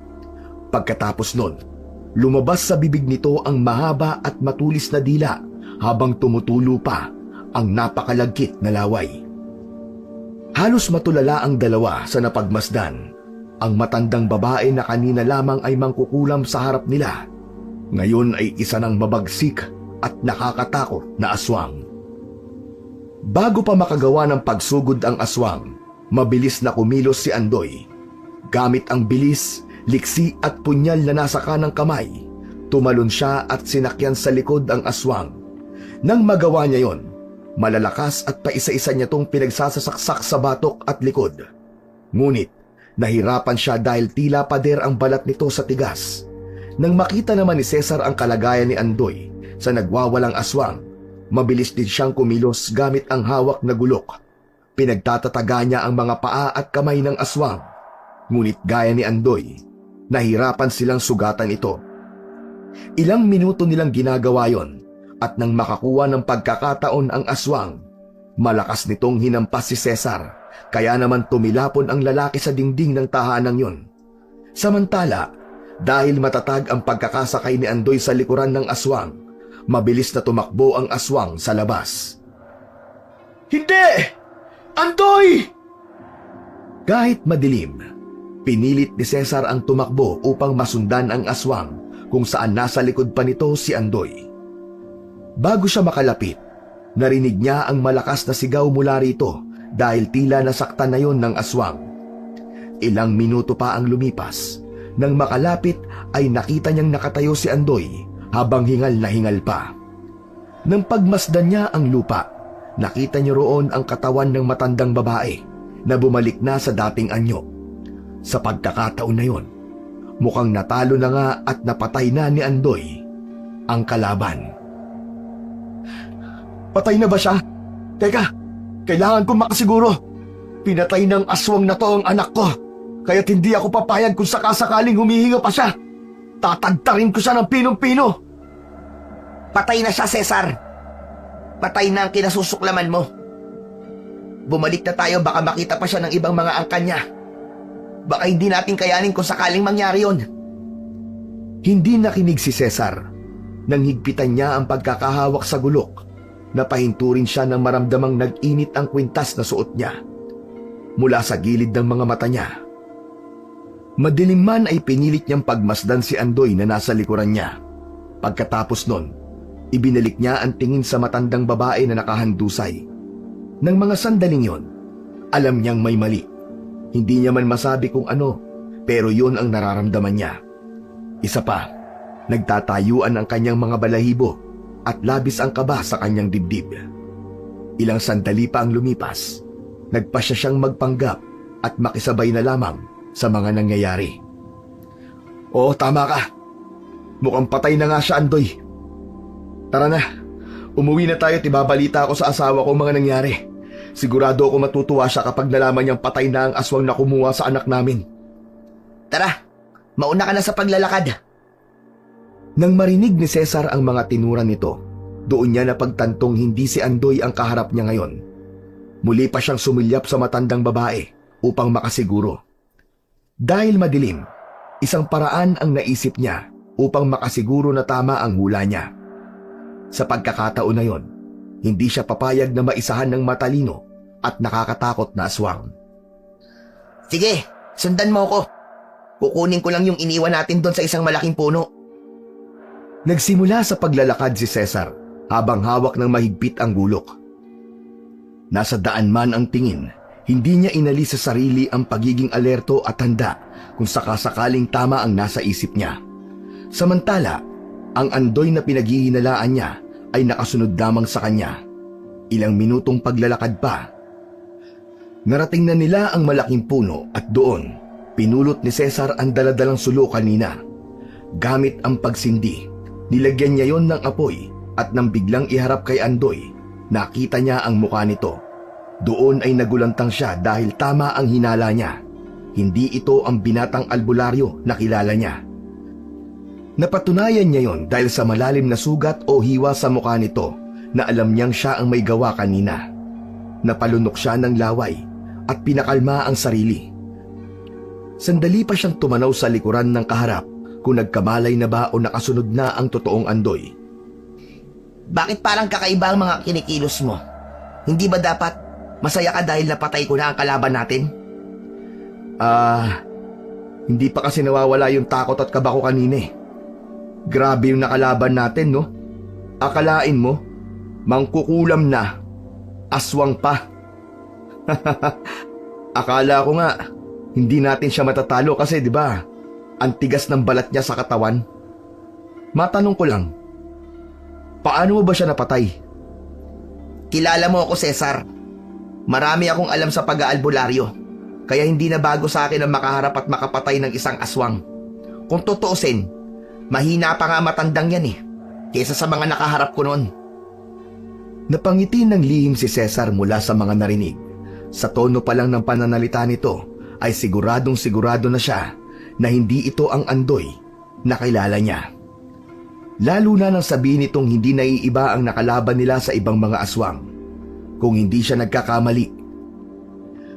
E: Pagkatapos nun, lumabas sa bibig nito ang mahaba at matulis na dila habang tumutulo pa ang napakalagkit na laway. Halos matulala ang dalawa sa napagmasdan. Ang matandang babae na kanina lamang ay mangkukulam sa harap nila, ngayon ay isa ng mabagsik at nakakatakot na aswang. Bago pa makagawa ng pagsugod ang aswang, mabilis na kumilos si Andoy. Gamit ang bilis, liksi at punyal na nasa kanang kamay, tumalon siya at sinakyan sa likod ang aswang. Nang magawa niya yon, malalakas at paisa-isa niya tong pinagsasasaksak sa batok at likod. Ngunit, nahirapan siya dahil tila pader ang balat nito sa tigas. Nang makita naman ni Cesar ang kalagayan ni Andoy sa nagwawalang aswang, mabilis din siyang kumilos gamit ang hawak na gulok. Pinagtatataga niya ang mga paa at kamay ng aswang. Ngunit gaya ni Andoy, nahirapan silang sugatan ito. Ilang minuto nilang ginagawa yon at nang makakuha ng pagkakataon ang aswang, malakas nitong hinampas si Cesar, kaya naman tumilapon ang lalaki sa dingding ng tahanang yon. Samantala, dahil matatag ang pagkakasakay ni Andoy sa likuran ng aswang, mabilis na tumakbo ang aswang sa labas.
B: Hindi! Andoy!
E: Kahit madilim, pinilit ni Cesar ang tumakbo upang masundan ang aswang kung saan nasa likod pa nito si Andoy. Bago siya makalapit, narinig niya ang malakas na sigaw mula rito dahil tila nasaktan na yon ng aswang. Ilang minuto pa ang lumipas. Nang makalapit ay nakita niyang nakatayo si Andoy habang hingal na hingal pa. Nang pagmasdan niya ang lupa, nakita niya roon ang katawan ng matandang babae na bumalik na sa dating anyo. Sa pagkakataon na yon, mukhang natalo na nga at napatay na ni Andoy ang kalaban.
B: Patay na ba siya? Teka, kailangan kong makasiguro. Pinatay ng aswang na to ang anak ko. Kaya't hindi ako papayag kung sakasakaling humihinga pa siya. Tatagtarin ko siya ng pinong-pino.
D: Patay na siya, Cesar. Patay na ang kinasusuklaman mo. Bumalik na tayo, baka makita pa siya ng ibang mga angkan niya. Baka hindi natin kayanin kung sakaling mangyari yon.
E: Hindi nakinig si Cesar. Nang higpitan niya ang pagkakahawak sa gulok, napahinturin siya ng maramdamang nag-init ang kwintas na suot niya. Mula sa gilid ng mga mata niya. Madilim man ay pinilit niyang pagmasdan si Andoy na nasa likuran niya. Pagkatapos nun, ibinalik niya ang tingin sa matandang babae na nakahandusay. Nang mga sandaling yon, alam niyang may mali. Hindi niya man masabi kung ano, pero yun ang nararamdaman niya. Isa pa, nagtatayuan ang kanyang mga balahibo at labis ang kaba sa kanyang dibdib. Ilang sandali pa ang lumipas, nagpasya siyang magpanggap at makisabay na lamang sa mga nangyayari.
B: Oo, tama ka. Mukhang patay na nga siya, Andoy. Tara na, umuwi na tayo at ibabalita ako sa asawa ko mga nangyari. Sigurado ako matutuwa siya kapag nalaman niyang patay na ang aswang na kumuha sa anak namin.
D: Tara, mauna ka na sa paglalakad.
E: Nang marinig ni Cesar ang mga tinuran nito, doon niya napagtantong hindi si Andoy ang kaharap niya ngayon. Muli pa siyang sumilyap sa matandang babae upang makasiguro. Dahil madilim, isang paraan ang naisip niya upang makasiguro na tama ang hula niya. Sa pagkakataon na yon, hindi siya papayag na maisahan ng matalino at nakakatakot na aswang.
D: Sige, sundan mo ko. Kukunin ko lang yung iniwan natin doon sa isang malaking puno.
E: Nagsimula sa paglalakad si Cesar habang hawak ng mahigpit ang gulok. Nasa daan man ang tingin, hindi niya inalis sa sarili ang pagiging alerto at handa kung sakasakaling tama ang nasa isip niya. Samantala, ang Andoy na pinaghihinalaan niya ay nakasunod lamang sa kanya. Ilang minutong paglalakad pa. Narating na nila ang malaking puno at doon, pinulot ni Cesar ang daladalang sulo kanina. Gamit ang pagsindi, nilagyan niya yon ng apoy at nang biglang iharap kay Andoy, nakita niya ang mukha nito. Doon ay nagulantang siya dahil tama ang hinala niya. Hindi ito ang binatang albularyo na kilala niya. Napatunayan niya yon dahil sa malalim na sugat o hiwa sa mukha nito na alam niyang siya ang may gawa kanina. Napalunok siya ng laway at pinakalma ang sarili. Sandali pa siyang tumanaw sa likuran ng kaharap kung nagkamalay na ba o nakasunod na ang totoong Andoy.
D: Bakit parang kakaiba ang mga kinikilos mo? Hindi ba dapat masaya ka dahil napatay ko na ang kalaban natin?
E: Hindi pa kasi nawawala yung takot at kaba ko kanina eh. Grabe yung nakalaban natin, no? Akalain mo, mangkukulam na, aswang pa. Akala ko nga, hindi natin siya matatalo kasi 'di ba? Ang tigas ng balat niya sa katawan. Matanong ko lang, paano mo ba siya napatay?
D: Kilala mo ako, Cesar. Marami akong alam sa pag-aalbularyo, kaya hindi na bago sa akin ang makaharap at makapatay ng isang aswang. Kung tutuusin, mahina pa nga matandang yan eh, kaysa sa mga nakaharap ko noon.
E: Napangiti ng lihim si Cesar mula sa mga narinig. Sa tono pa lang ng pananalita nito ay siguradong sigurado na siya na hindi ito ang Andoy na kilala niya. Lalo na nang sabihin nitong hindi naiiba ang nakalaban nila sa ibang mga aswang, kung hindi siya nagkakamali.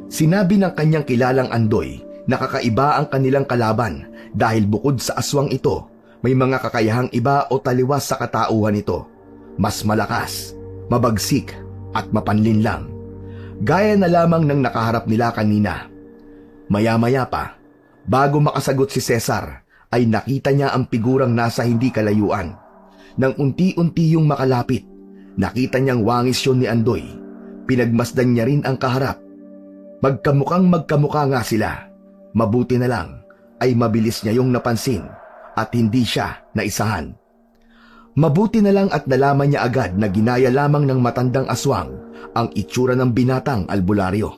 E: Sinabi ng kanyang kilalang Andoy na kakaiba ang kanilang kalaban dahil bukod sa aswang ito, may mga kakayahang iba o taliwas sa katauhan nito. Mas malakas, mabagsik at mapanlinlang. Gaya na lamang ng nakaharap nila kanina. Maya-maya pa, bago makasagot si Cesar, ay nakita niya ang figurang nasa hindi kalayuan. Nang unti-unti yung makalapit, nakita niyang wangis yun ni Andoy. Pinagmasdan niya rin ang kaharap. Magkamukha nga sila. Mabuti na lang ay mabilis niya yung napansin at hindi siya naisahan. Mabuti na lang at nalaman niya agad na ginaya lamang ng matandang aswang ang itsura ng binatang albularyo.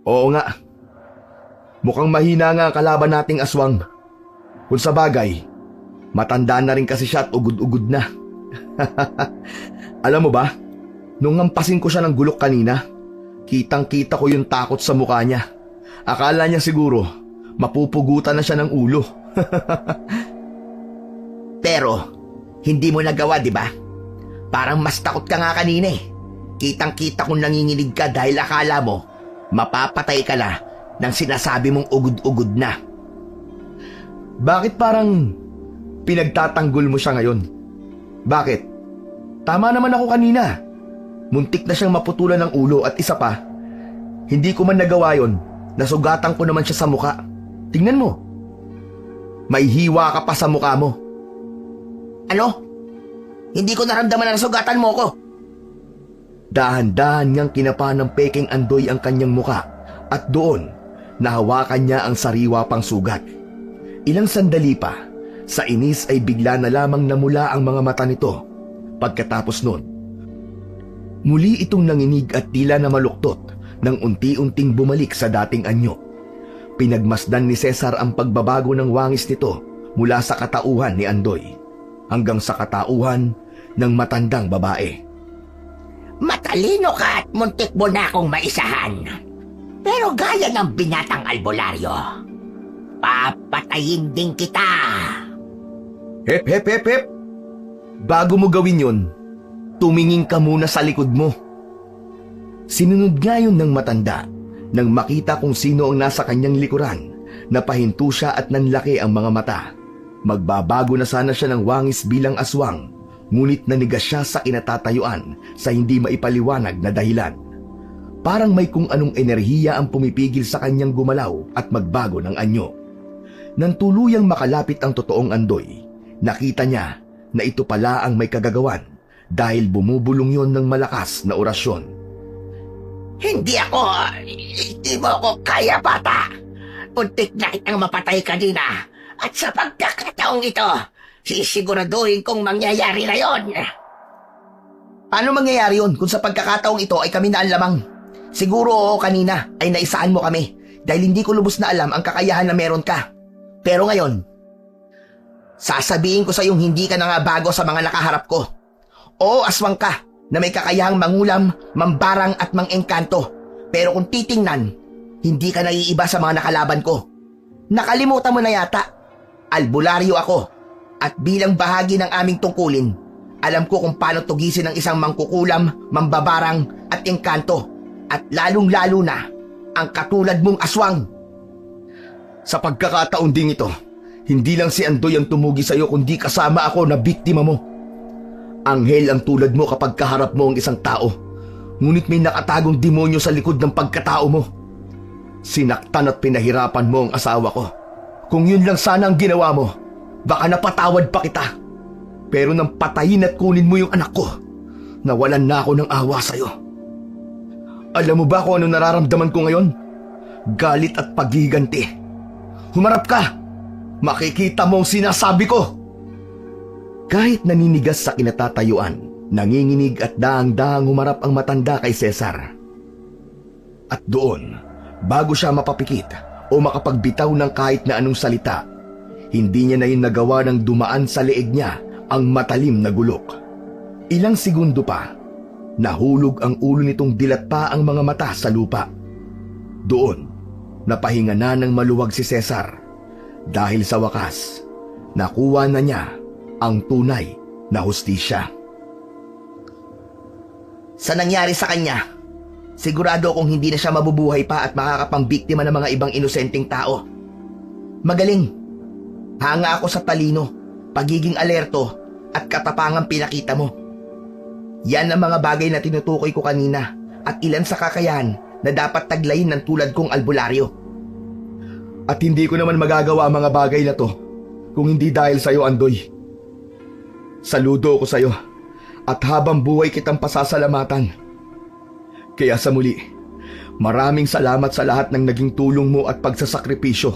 E: Oo nga, mukhang mahina nga ang kalaban nating aswang. Kung sa bagay, matanda na rin kasi siya at ugod-ugod na. Alam mo ba, nung ngampasin ko siya ng gulok kanina, kitang-kita ko yung takot sa mukha niya. Akala niya siguro, mapupugutan na siya ng ulo.
C: Pero, hindi mo nagawa, di ba? Parang mas takot ka nga kanina eh. Kitang-kita kong nanginginig ka dahil akala mo, mapapatay ka na nang sinasabi mong ugod-ugod na.
E: Bakit parang pinagtatanggol mo siya ngayon? Bakit? Tama naman ako kanina. Muntik na siyang maputulan ng ulo at isa pa, hindi ko man nagawa yon, nasugatan ko naman siya sa muka. Tingnan mo. May hiwa ka pa sa muka mo.
C: Ano? Hindi ko naramdaman na nasugatan mo ko.
E: Dahan-dahan niyang kinapa ng peking Andoy ang kanyang muka at doon nahawakan niya ang sariwa pang sugat. Ilang sandali pa, sa inis ay bigla na lamang namula ang mga mata nito. Pagkatapos nun, muli itong nanginig at tila na maluktot nang unti-unting bumalik sa dating anyo. Pinagmasdan ni Cesar ang pagbabago ng wangis nito mula sa katauhan ni Andoy hanggang sa katauhan ng matandang babae.
C: Matalino ka at muntik mo na akong maisahan. Pero gaya ng binatang albularyo, papatayin din kita.
E: Hep, hep, hep, hep! Bago mo gawin yun, tumingin ka muna sa likod mo. Sinunod nga yun ng matanda nang makita kung sino ang nasa kanyang likuran. Napahinto siya at nanlaki ang mga mata. Magbabago na sana siya ng wangis bilang aswang, ngunit nanigas siya sa kinatatayuan sa hindi maipaliwanag na dahilan. Parang may kung anong enerhiya ang pumipigil sa kanyang gumalaw at magbago ng anyo. Nang tuluyang makalapit ang totoong Andoy, nakita niya na ito pala ang may kagagawan dahil bumubulong yon ng malakas na orasyon.
C: Hindi mo ako kaya, bata. Untik na kitang mapatay kanina. At sa pagkakataong ito, sisiguraduhin kong mangyayari na yon.
D: Paano mangyayari yun kung sa pagkakataong ito ay kami na ang lamang? Siguro oo kanina ay naisaan mo kami dahil hindi ko lubos na alam ang kakayahan na meron ka. Pero ngayon, sasabihin ko sa iyong hindi ka na nga bago sa mga nakaharap ko. Oo, aswang ka na may kakayahang mangulam, mambarang at mangengkanto. Pero kung titingnan, hindi ka naiiba sa mga nakalaban ko. Nakalimutan mo na yata. Albularyo ako at bilang bahagi ng aming tungkulin, alam ko kung paano tugisin ang isang mangkukulam, mambabarang at engkanto at lalong-lalo na ang katulad mong aswang.
E: Sa pagkakataon ding ito, hindi lang si Andoy ang tumugi sa iyo kundi kasama ako na biktima mo. Anghel ang tulad mo kapag kaharap mo ang isang tao, ngunit may nakatagong demonyo sa likod ng pagkatao mo. Sinaktan at pinahirapan mo ang asawa ko. Kung yun lang sana ang ginawa mo, baka napatawad pa kita. Pero nang patayin at kunin mo yung anak ko, nawalan na ako ng awa sa'yo. Alam mo ba kung ano nararamdaman ko ngayon? Galit at paghiganti. Humarap ka! Makikita mo ang sinasabi ko! Kahit naninigas sa kinatatayuan, nanginginig at daang-daang humarap ang matanda kay Cesar. At doon, bago siya mapapikit o makapagbitaw ng kahit na anong salita, hindi niya na yun nagawa ng dumaan sa leeg niya ang matalim na gulok. Ilang segundo pa, nahulog ang ulo nitong dilat pa ang mga mata sa lupa. Doon, napahinga na ng maluwag si Cesar Dahil sa wakas, nakuha na niya ang tunay na hustisya.
D: Sa nangyari sa kanya, sigurado akong hindi na siya mabubuhay pa at makakapangbiktima ng mga ibang inosenteng tao. Magaling. Hanga ako sa talino, pagiging alerto at katapangang pinakita mo. Yan ang mga bagay na tinutukoy ko kanina at ilan sa kakayahan na dapat taglayin ng tulad kong albularyo.
E: At hindi ko naman magagawa ang mga bagay na to kung hindi dahil sa'yo, Andoy. Saludo ko sa'yo at habang buhay kitang pasasalamatan. Kaya sa muli, maraming salamat sa lahat ng naging tulong mo at pagsasakripisyo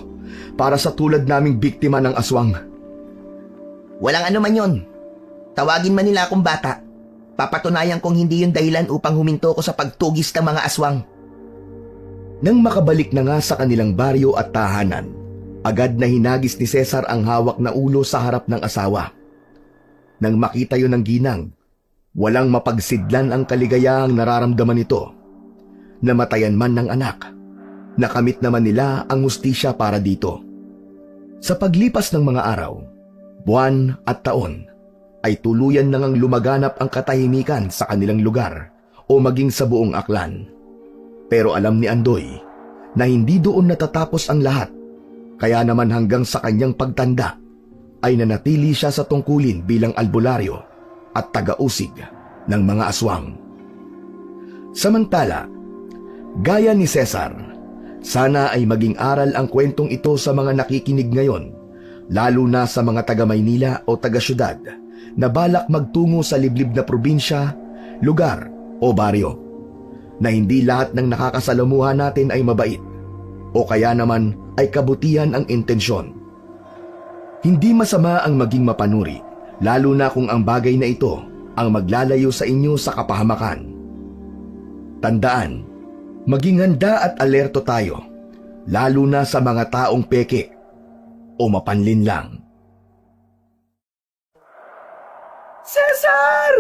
E: para sa tulad naming biktima ng aswang.
D: Walang ano man yon. Tawagin man nila akong bata. Papatunayan kong hindi yung dahilan upang huminto ko sa pagtugis ng mga aswang.
E: Nang makabalik na nga sa kanilang baryo at tahanan, agad na hinagis ni Cesar ang hawak na ulo sa harap ng asawa. Nang makita yon ng ginang, walang mapagsidlan ang kaligayahang nararamdaman nito. Namatayan man ng anak, nakamit naman nila ang hustisya para dito. Sa paglipas ng mga araw, buwan at taon, ay tuluyan na ngang lumaganap ang katahimikan sa kanilang lugar o maging sa buong aklan. Pero alam ni Andoy na hindi doon natatapos ang lahat, kaya naman hanggang sa kanyang pagtanda ay nanatili siya sa tungkulin bilang albularyo at taga-usig ng mga aswang. Samantala, gaya ni Cesar, sana ay maging aral ang kwentong ito sa mga nakikinig ngayon, lalo na sa mga taga-Maynila o taga-syudad na balak magtungo sa liblib na probinsya, lugar o baryo, na hindi lahat ng nakakasalamuha natin ay mabait o kaya naman ay kabutihan ang intensyon. Hindi masama ang maging mapanuri, lalo na kung ang bagay na ito ang maglalayo sa inyo sa kapahamakan. Tandaan, maging handa at alerto tayo, lalo na sa mga taong peke o mapanlin lang.
A: Cesar!